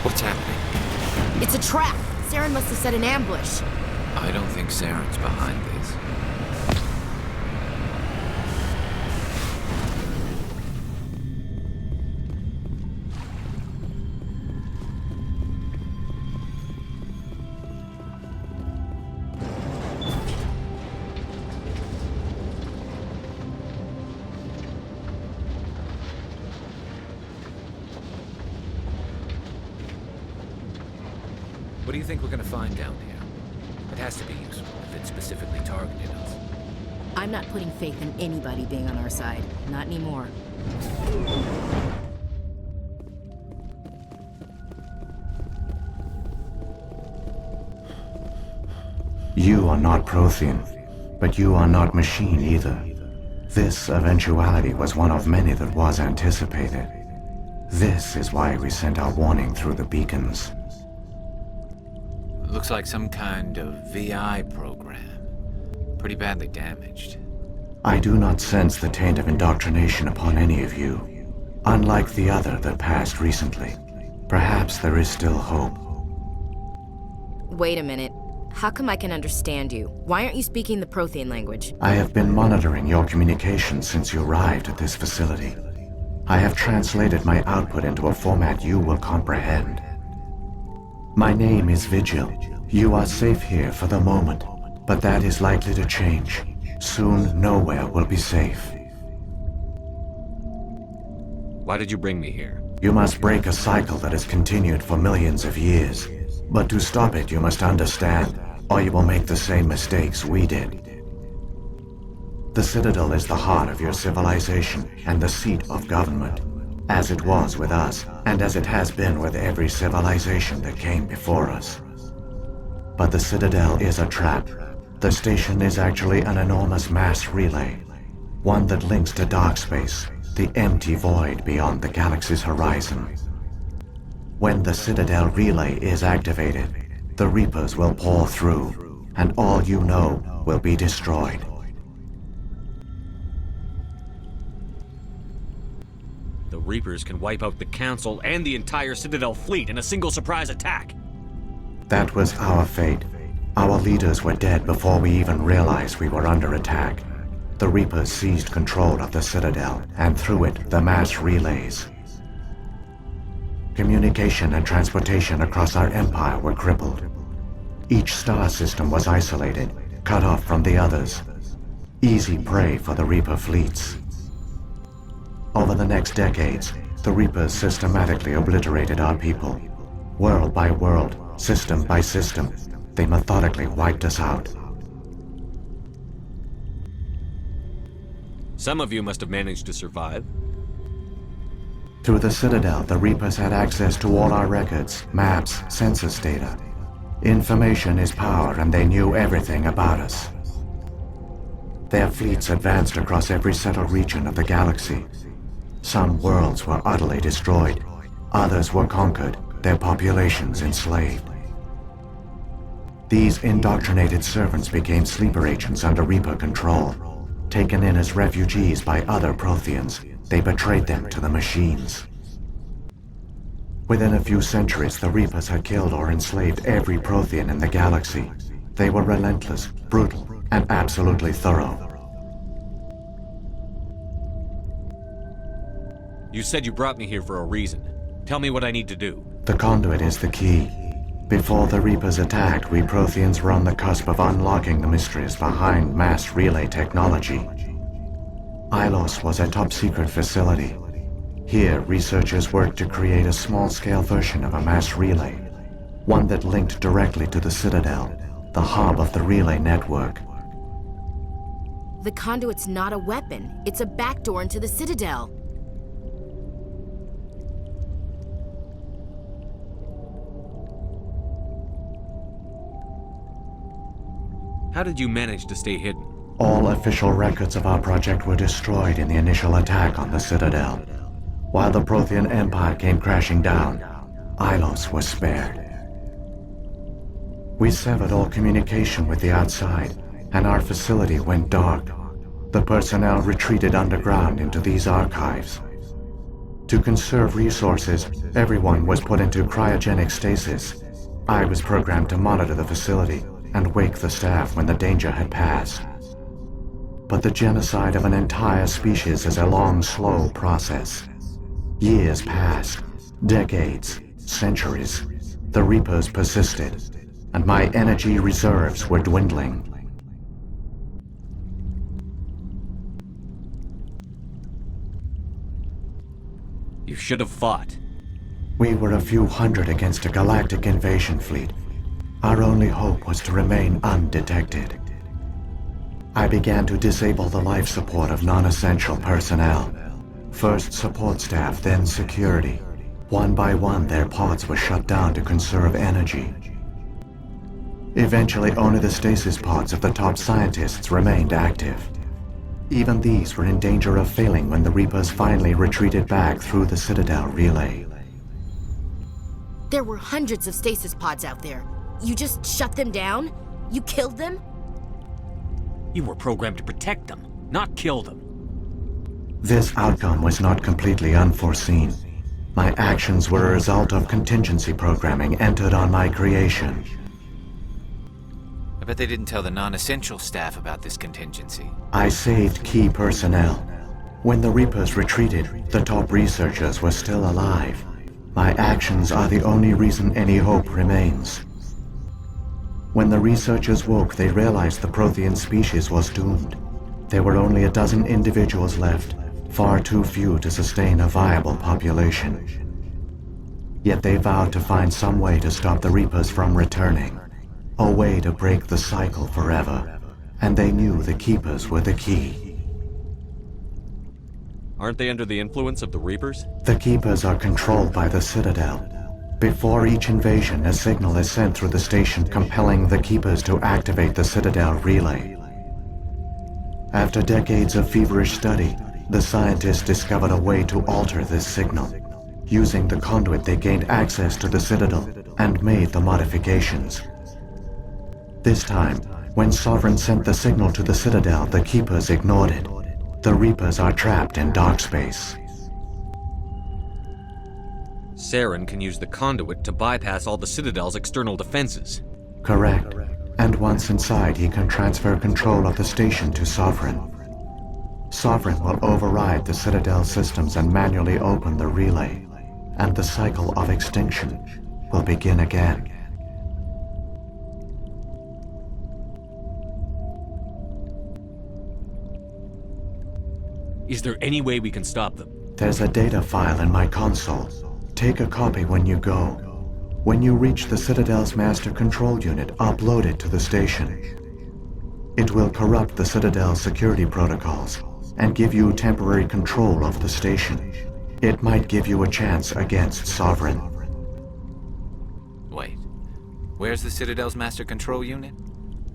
What's happening? It's a trap! Saren must have set an ambush. I don't think Saren's behind this. What do you think we're gonna find down here? It has to be useful if it specifically targeted us. I'm not putting faith in anybody being on our side. Not anymore. You are not Prothean, but you are not machine either. This eventuality was one of many that was anticipated. This is why we sent our warning through the beacons. Looks like some kind of VI program. Pretty badly damaged. I do not sense the taint of indoctrination upon any of you. Unlike the other that passed recently. Perhaps there is still hope. Wait a minute. How come I can understand you? Why aren't you speaking the Prothean language? I have been monitoring your communications since you arrived at this facility. I have translated my output into a format you will comprehend. My name is Vigil. You are safe here for the moment, but that is likely to change. Soon, nowhere will be safe. Why did you bring me here? You must break a cycle that has continued for millions of years. But to stop it, you must understand, or you will make the same mistakes we did. The Citadel is the heart of your civilization and the seat of government. As it was with us, and as it has been with every civilization that came before us. But the Citadel is a trap. The station is actually an enormous mass relay. One that links to dark space, the empty void beyond the galaxy's horizon. When the Citadel relay is activated, the Reapers will pour through, and all you know will be destroyed. The Reapers can wipe out the Council and the entire Citadel fleet in a single surprise attack. That was our fate. Our leaders were dead before we even realized we were under attack. The Reapers seized control of the Citadel, and through it, the mass relays. Communication and transportation across our empire were crippled. Each star system was isolated, cut off from the others. Easy prey for the Reaper fleets. Over the next decades, the Reapers systematically obliterated our people. World by world, system by system, they methodically wiped us out. Some of you must have managed to survive. Through the Citadel, the Reapers had access to all our records, maps, census data. Information is power, and they knew everything about us. Their fleets advanced across every settled region of the galaxy. Some worlds were utterly destroyed. Others were conquered, their populations enslaved. These indoctrinated servants became sleeper agents under Reaper control. taken in as refugees by other Protheans, they betrayed them to the machines. Within a few centuries, the Reapers had killed or enslaved every Prothean in the galaxy. They were relentless, brutal, and absolutely thorough. You said you brought me here for a reason. Tell me what I need to do. The conduit is the key. Before the Reapers attacked, we Protheans were on the cusp of unlocking the mysteries behind mass relay technology. Ilos was a top-secret facility. Here, researchers worked to create a small-scale version of a mass relay, one that linked directly to the Citadel, the hub of the relay network. The conduit's not a weapon. It's a backdoor into the Citadel. How did you manage to stay hidden? All official records of our project were destroyed in the initial attack on the Citadel. While the Prothean Empire came crashing down, Ilos was spared. We severed all communication with the outside, and our facility went dark. The personnel retreated underground into these archives. To conserve resources, everyone was put into cryogenic stasis. I was programmed to monitor the facility and wake the staff when the danger had passed. But the genocide of an entire species is a long, slow process. Years passed, decades, centuries. The Reapers persisted, and my energy reserves were dwindling. You should have fought. We were a few hundred against a galactic invasion fleet. Our only hope was to remain undetected. I began to disable the life support of non-essential personnel. First support staff, then security. One by one, their pods were shut down to conserve energy. Eventually, only the stasis pods of the top scientists remained active. Even these were in danger of failing when the Reapers finally retreated back through the Citadel relay. There were hundreds of stasis pods out there. You just shut them down? You killed them? You were programmed to protect them, not kill them. This outcome was not completely unforeseen. My actions were a result of contingency programming entered on my creation. I bet they didn't tell the non-essential staff about this contingency. I saved key personnel. When the Reapers retreated, the top researchers were still alive. My actions are the only reason any hope remains. When the researchers woke, they realized the Prothean species was doomed. There were only a dozen individuals left, far too few to sustain a viable population. Yet they vowed to find some way to stop the Reapers from returning, a way to break the cycle forever, and they knew the Keepers were the key. Aren't they under the influence of the Reapers? The Keepers are controlled by the Citadel. Before each invasion, a signal is sent through the station compelling the Keepers to activate the Citadel relay. After decades of feverish study, the scientists discovered a way to alter this signal. Using the conduit, they gained access to the Citadel and made the modifications. This time, when Sovereign sent the signal to the Citadel, the Keepers ignored it. The Reapers are trapped in dark space. Saren can use the conduit to bypass all the Citadel's external defenses. Correct. And once inside, he can transfer control of the station to Sovereign. Sovereign will override the Citadel systems and manually open the relay, and the cycle of extinction will begin again. Is there any way we can stop them? There's a data file in my console. Take a copy when you go. When you reach the Citadel's master control unit, upload it to the station. It will corrupt the Citadel's security protocols and give you temporary control of the station. It might give you a chance against Sovereign. Wait, where's the Citadel's master control unit?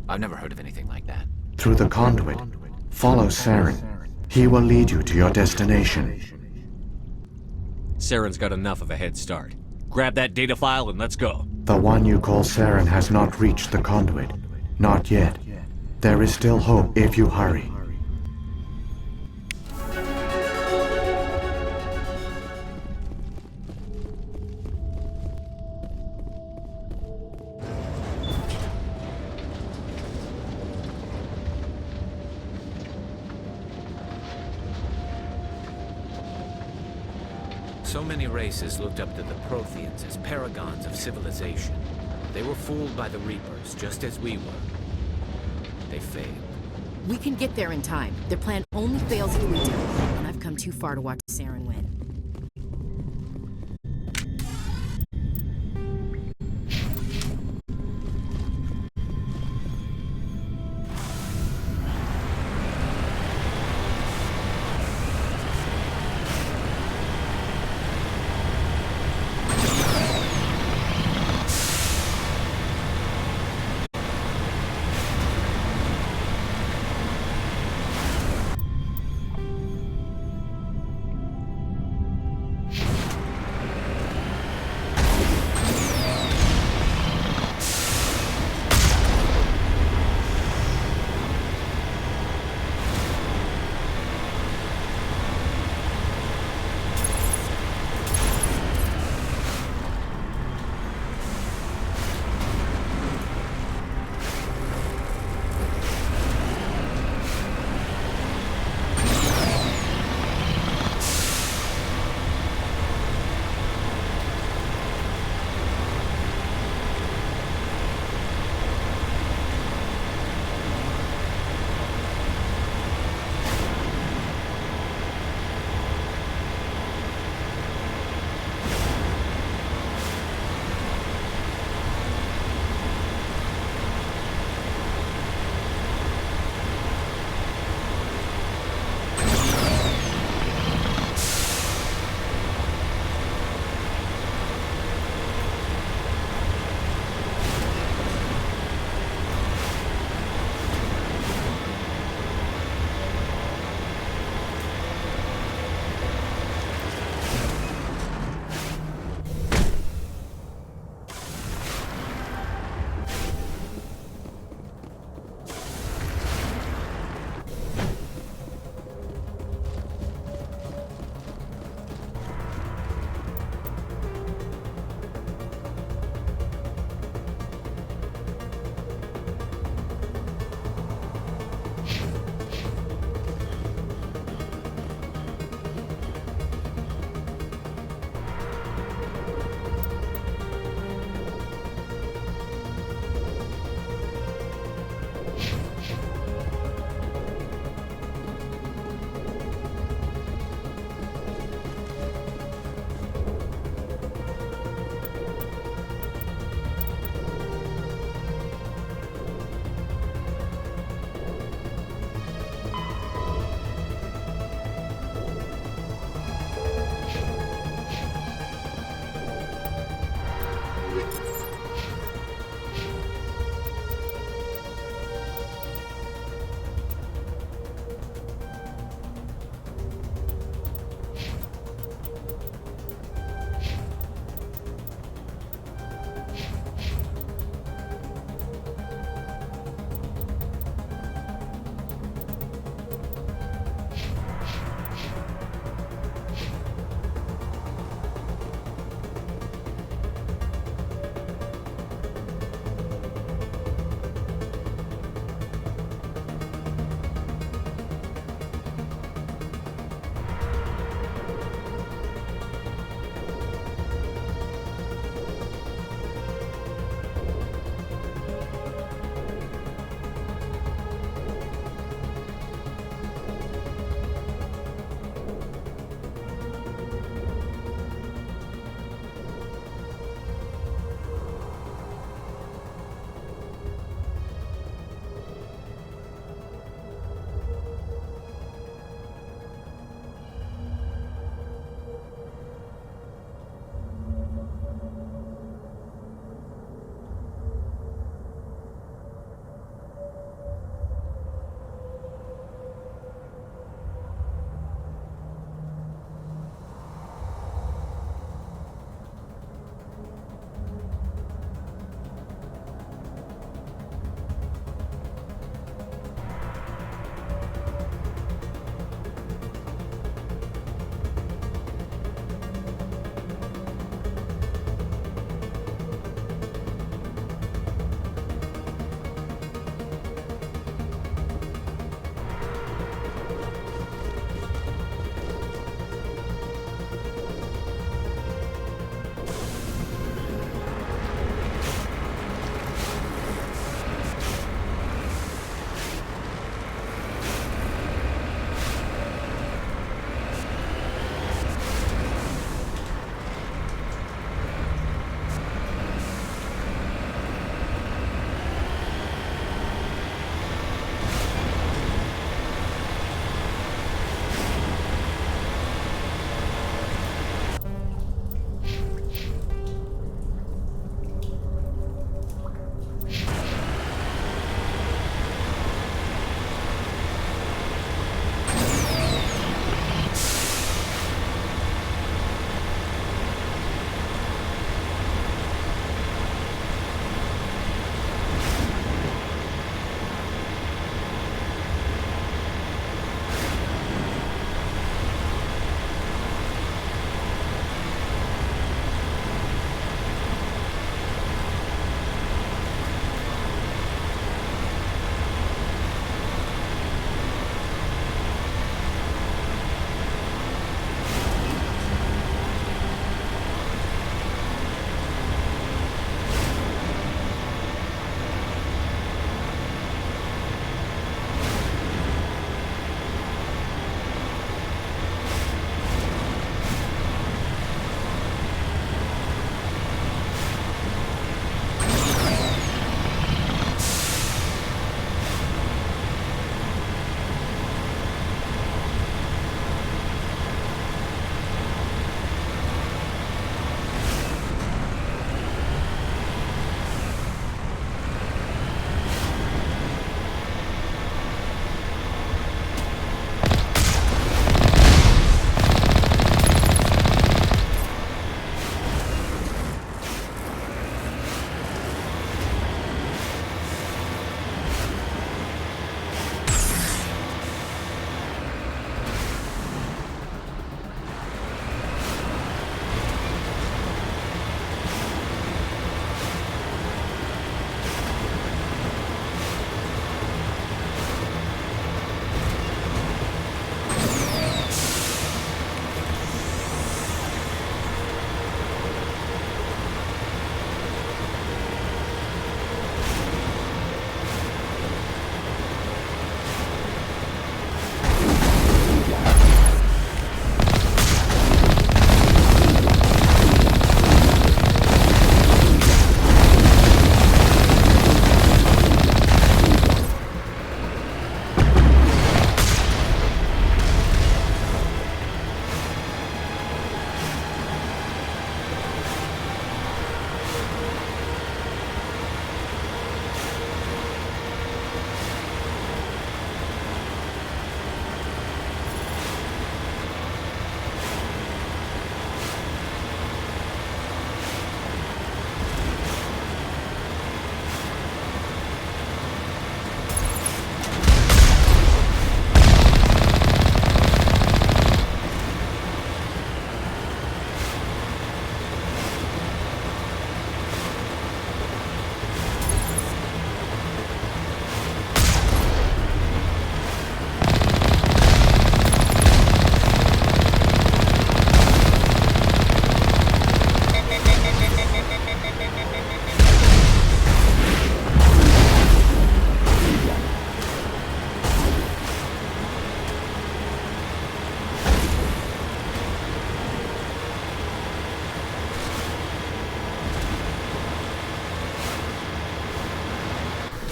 I've never heard of anything like that. Through the conduit. Follow Saren. He will lead you to your destination. Saren's got enough of a head start. Grab that data file and let's go. The one you call Saren has not reached the conduit. Not yet. There is still hope if you hurry. So many races looked up to the Protheans as paragons of civilization. They were fooled by the Reapers, just as we were. They failed. We can get there in time. Their plan only fails if we do. And I've come too far to watch Saren win.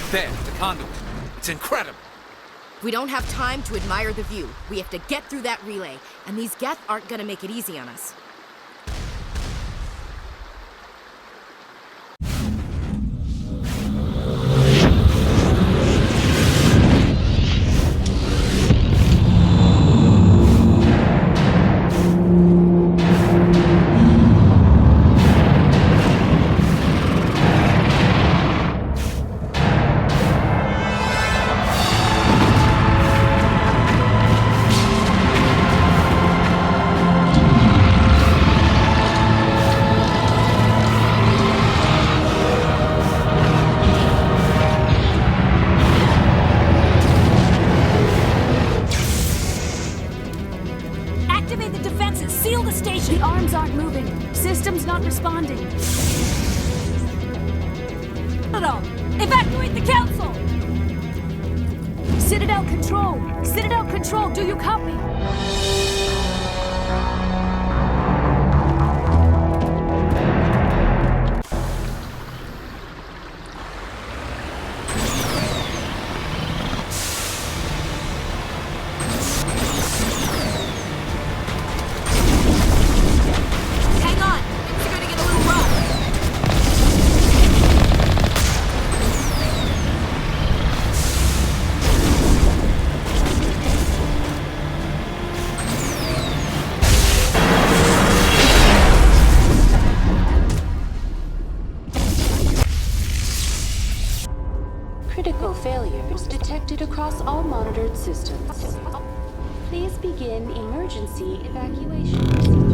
There, the conduit. It's incredible. We don't have time to admire the view. We have to get through that relay, and these Geth aren't gonna make it easy on us. Activate the defenses! Seal the station! The arms aren't moving. System's not responding. Citadel! Evacuate the council! Citadel Control! Citadel Control, do you copy? Hang on! Things are gonna get a little rough. Critical failures detected across all monitored systems. Please begin emergency evacuation procedure.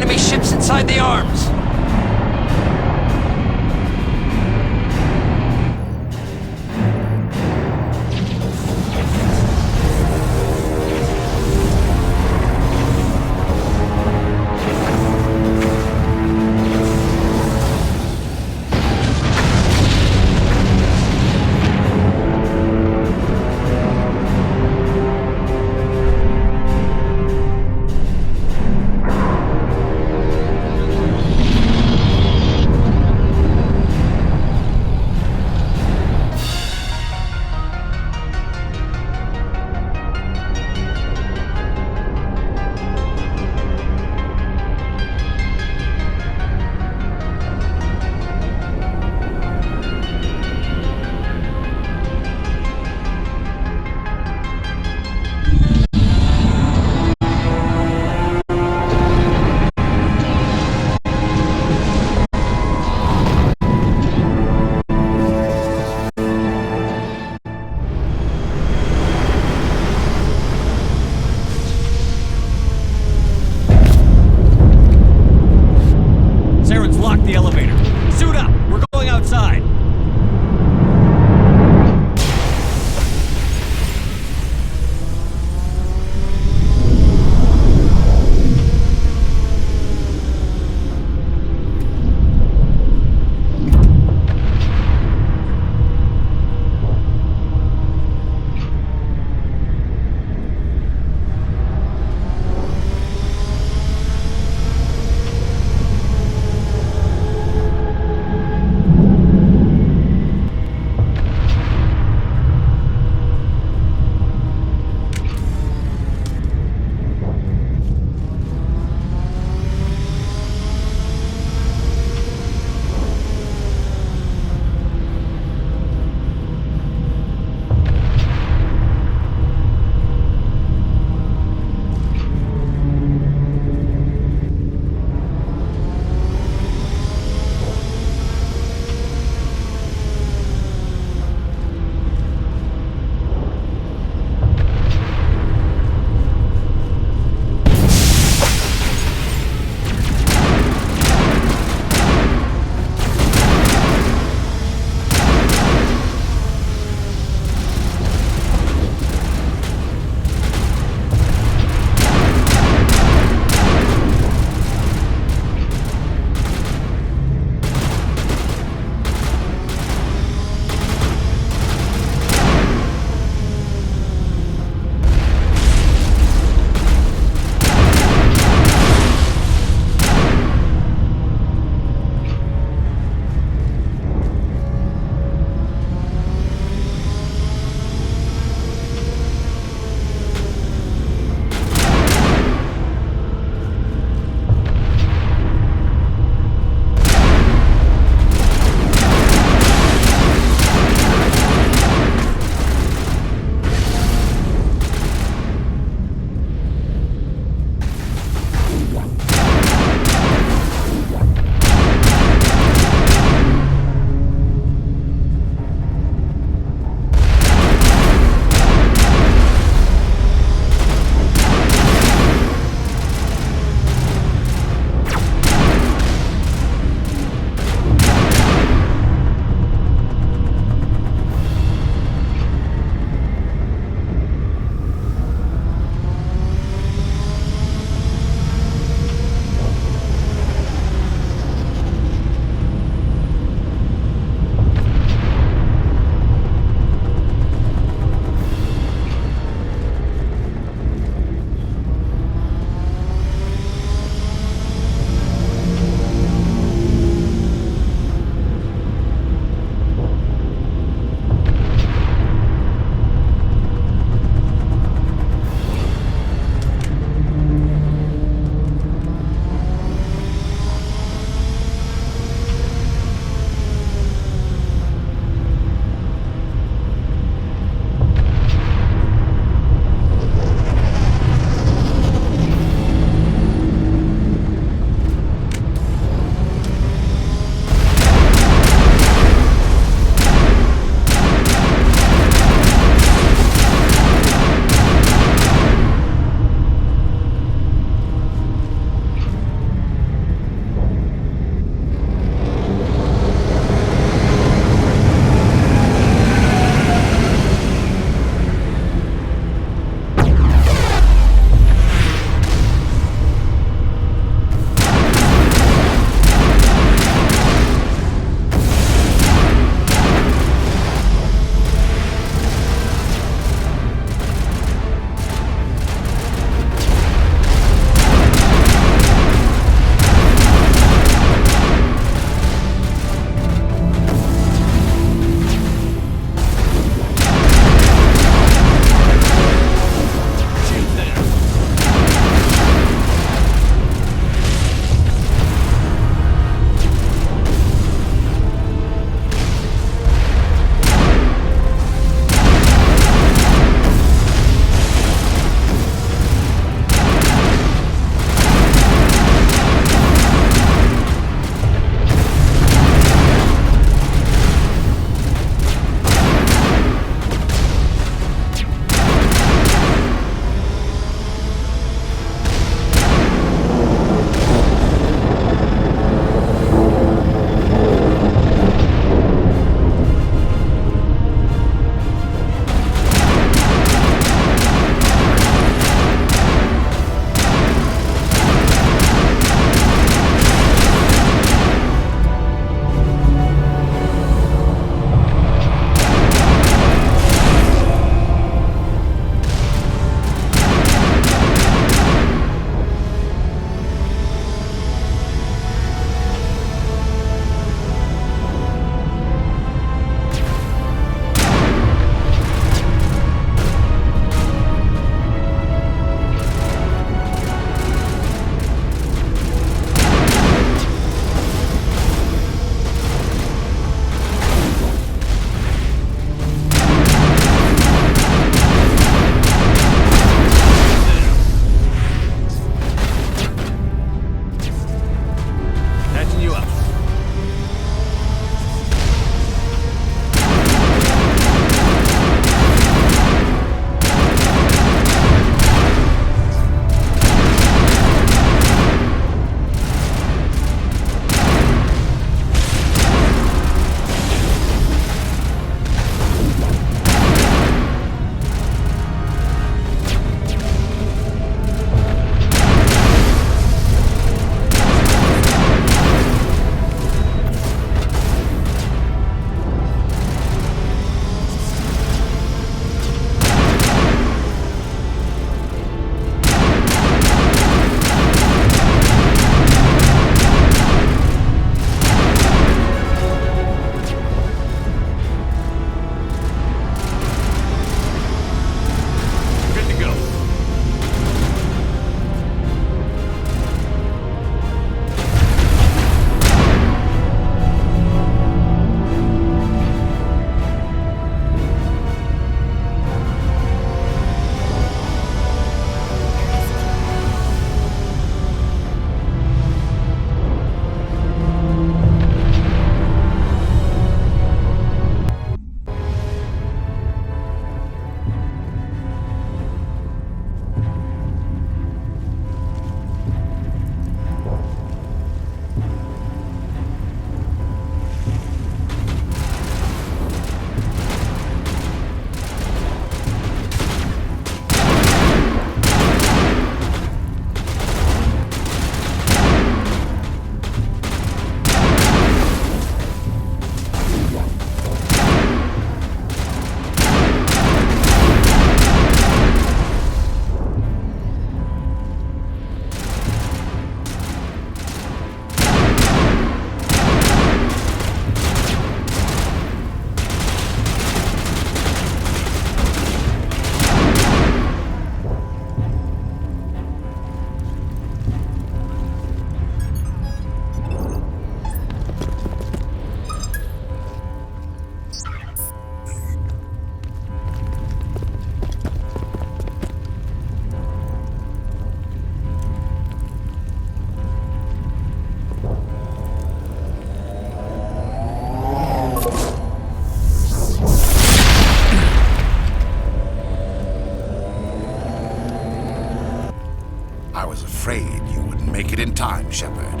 Shepard.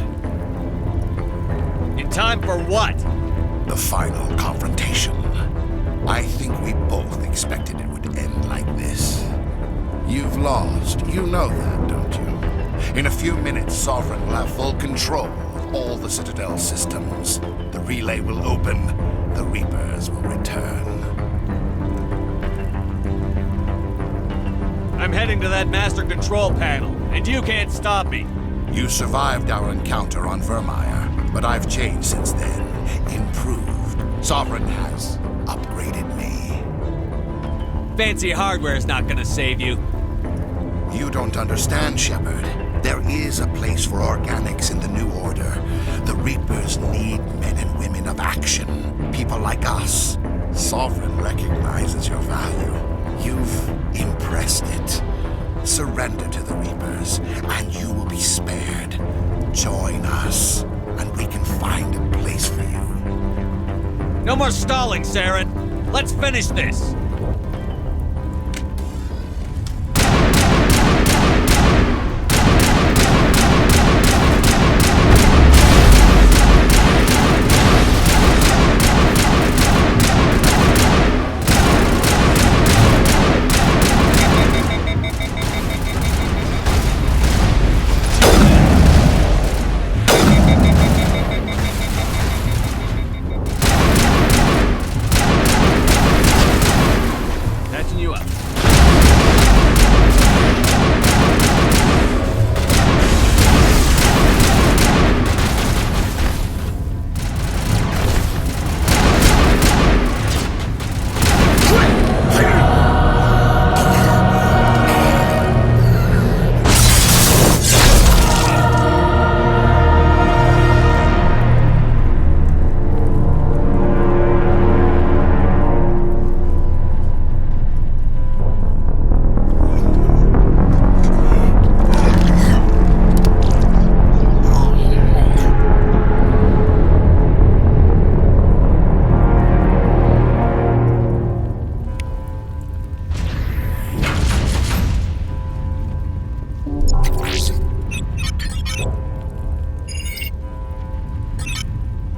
In time for what? The final confrontation. I think we both expected it would end like this. You've lost. You know that, don't you? In a few minutes, Sovereign will have full control of all the Citadel systems. The relay will open. The Reapers will return. I'm heading to that master control panel, and you can't stop me. You survived our encounter on Vermeer, but I've changed since then. Improved. Sovereign has upgraded me. Fancy hardware's not gonna save you. You don't understand, Shepard. There is a place for organics in the New Order. The Reapers need men and women of action. People like us. Sovereign recognizes your value. You've impressed it. Surrender to the Reapers, and you will be spared. Join us, and we can find a place for you. No more stalling, Saren. Let's finish this.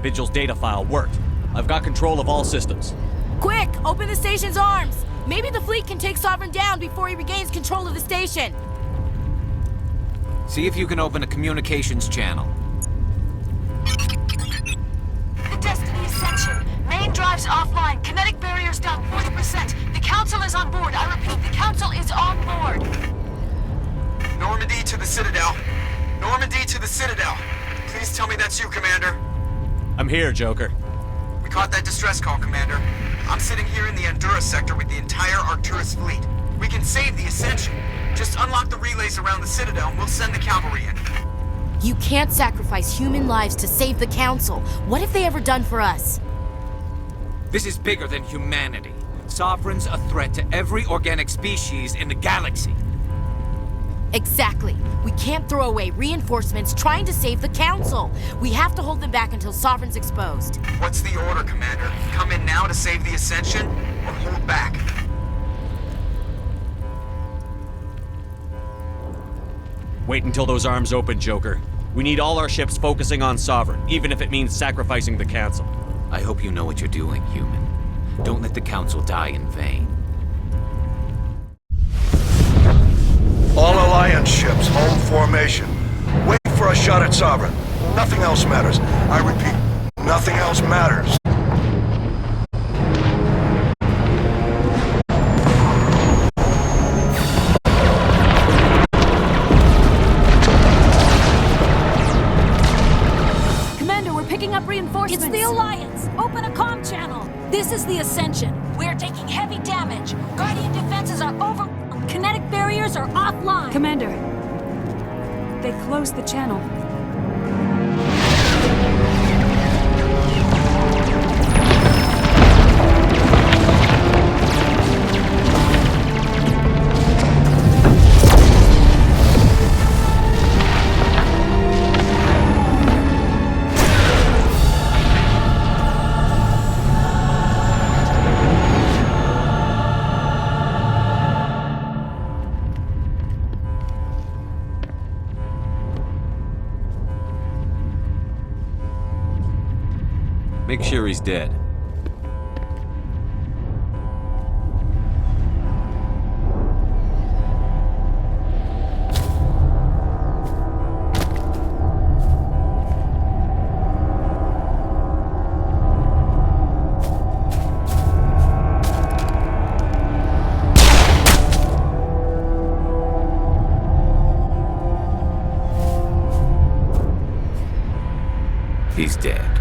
Vigil's data file worked. I've got control of all systems. Quick! Open the station's arms! Maybe the fleet can take Sovereign down before he regains control of the station. See if you can open a communications channel. The Destiny Ascension. Main drives offline. Kinetic barriers down 40%. The Council is on board. I repeat, the Council is on board. Normandy to the Citadel. Normandy to the Citadel. Please tell me that's you, Commander. I'm here, Joker. We caught that distress call, Commander. I'm sitting here in the Honduras sector with the entire Arcturus fleet. We can save the Ascension. Just unlock the relays around the Citadel and we'll send the cavalry in. You can't sacrifice human lives to save the Council. What have they ever done for us? This is bigger than humanity. Sovereign's a threat to every organic species in the galaxy. Exactly. We can't throw away reinforcements trying to save the Council. We have to hold them back until Sovereign's exposed. What's the order, Commander? Come in now to save the Ascension, or hold back? Wait until those arms open, Joker. We need all our ships focusing on Sovereign, even if it means sacrificing the Council. I hope you know what you're doing, human. Don't let the Council die in vain. All Alliance ships, hold formation. Wait for a shot at Sovereign. Nothing else matters. I repeat, nothing else matters. Commander, we're picking up reinforcements. It's the Alliance. Open a comm channel. This is the Ascension. We're taking heavy damage. Guardian defenses are over. Kinetic barriers are offline. Commander, they closed the channel. Make sure he's dead. He's dead.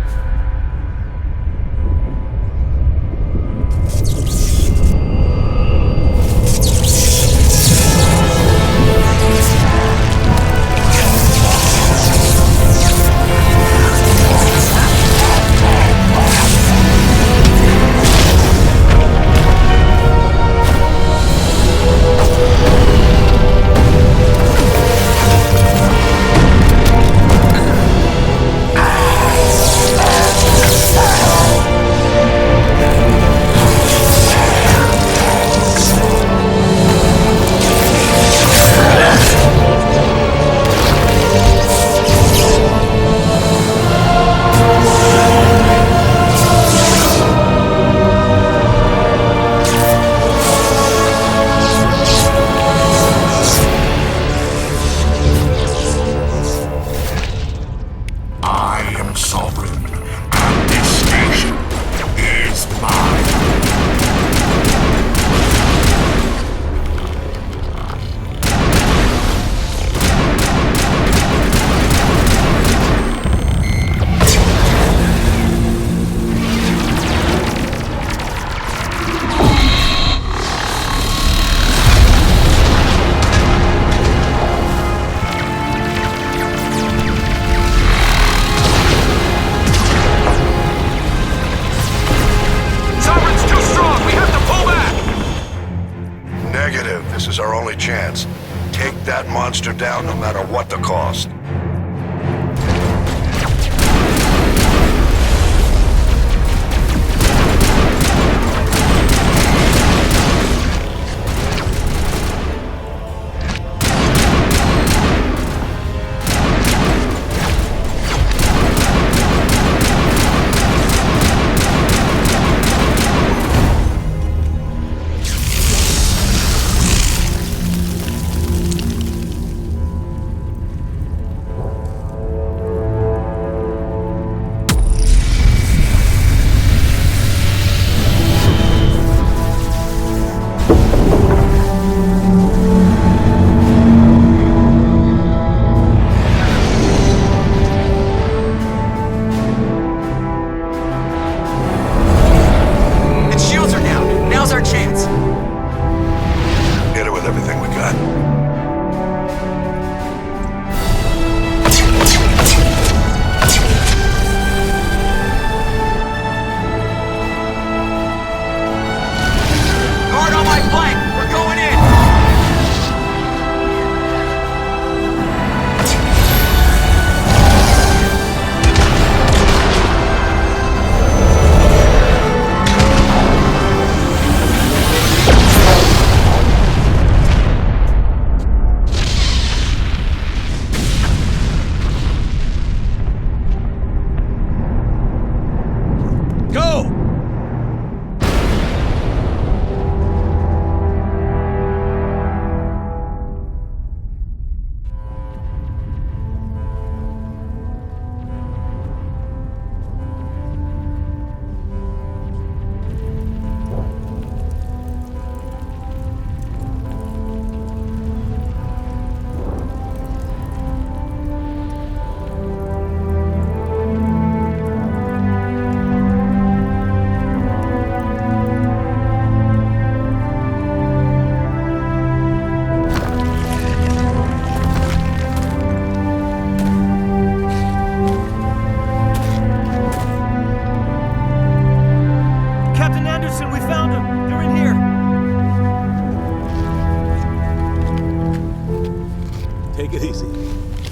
This is our only chance. Take that monster down no matter what the cost.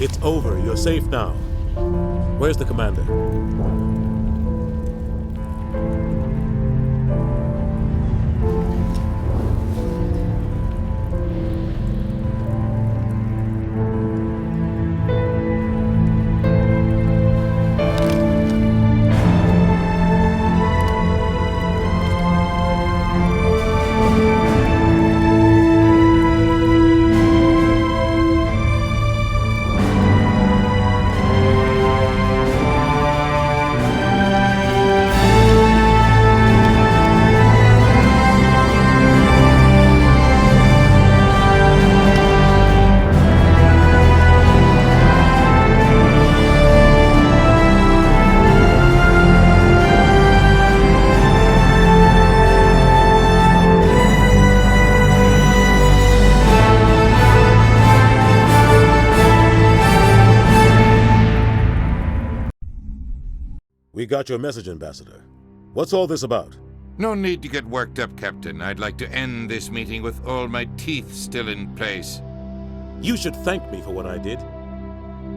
It's over. You're safe now. Where's the commander? We got your message, Ambassador. What's all this about? No need to get worked up, Captain. I'd like to end this meeting with all my teeth still in place. You should thank me for what I did.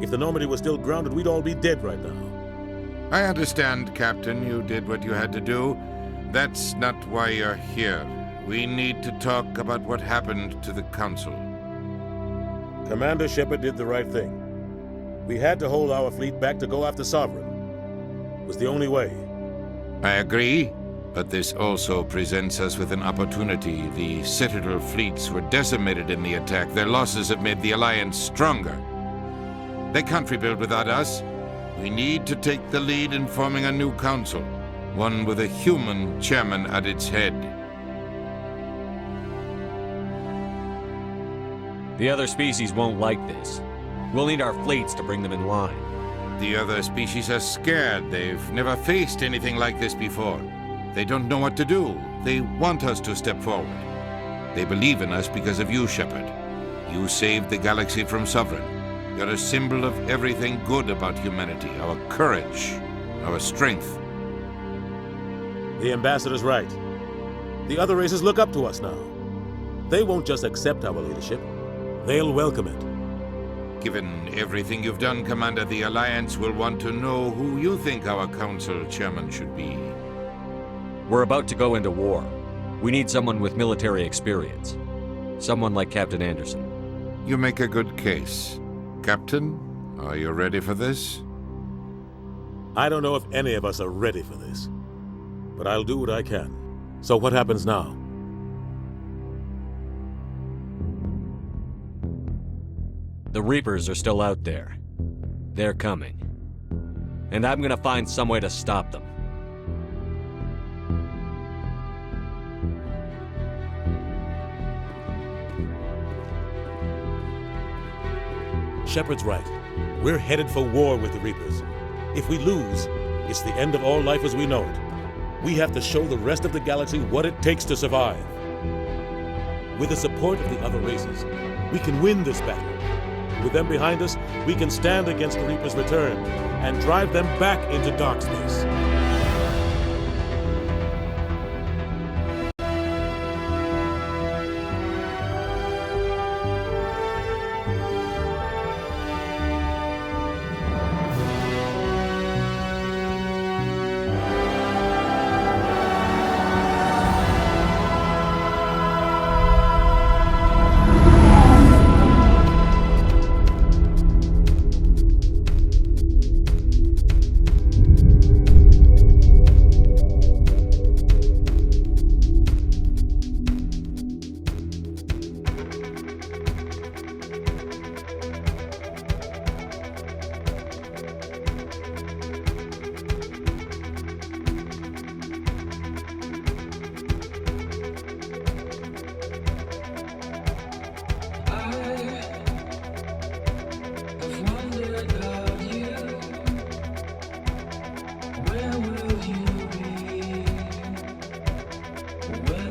If the Normandy was still grounded, we'd all be dead right now. I understand, Captain. You did what you had to do. That's not why you're here. We need to talk about what happened to the Council. Commander Shepard did the right thing. We had to hold our fleet back to go after Sovereign. It was the only way. I agree, but this also presents us with an opportunity. The Citadel fleets were decimated in the attack. Their losses have made the Alliance stronger. They can't rebuild without us. We need to take the lead in forming a new council, one with a human chairman at its head. The other species won't like this. We'll need our fleets to bring them in line. The other species are scared. They've never faced anything like this before. They don't know what to do. They want us to step forward. They believe in us because of you, Shepard. You saved the galaxy from Sovereign. You're a symbol of everything good about humanity, our courage, our strength. The Ambassador's right. The other races look up to us now. They won't just accept our leadership. They'll welcome it. Given everything you've done, Commander, the Alliance will want to know who you think our council chairman should be. We're about to go into war. We need someone with military experience. Someone like Captain Anderson. You make a good case. Captain, are you ready for this? I don't know if any of us are ready for this, but I'll do what I can. So what happens now? The Reapers are still out there. They're coming. And I'm gonna find some way to stop them. Shepard's right. We're headed for war with the Reapers. If we lose, it's the end of all life as we know it. We have to show the rest of the galaxy what it takes to survive. With the support of the other races, we can win this battle. With them behind us, we can stand against the Reapers' return and drive them back into dark space. Where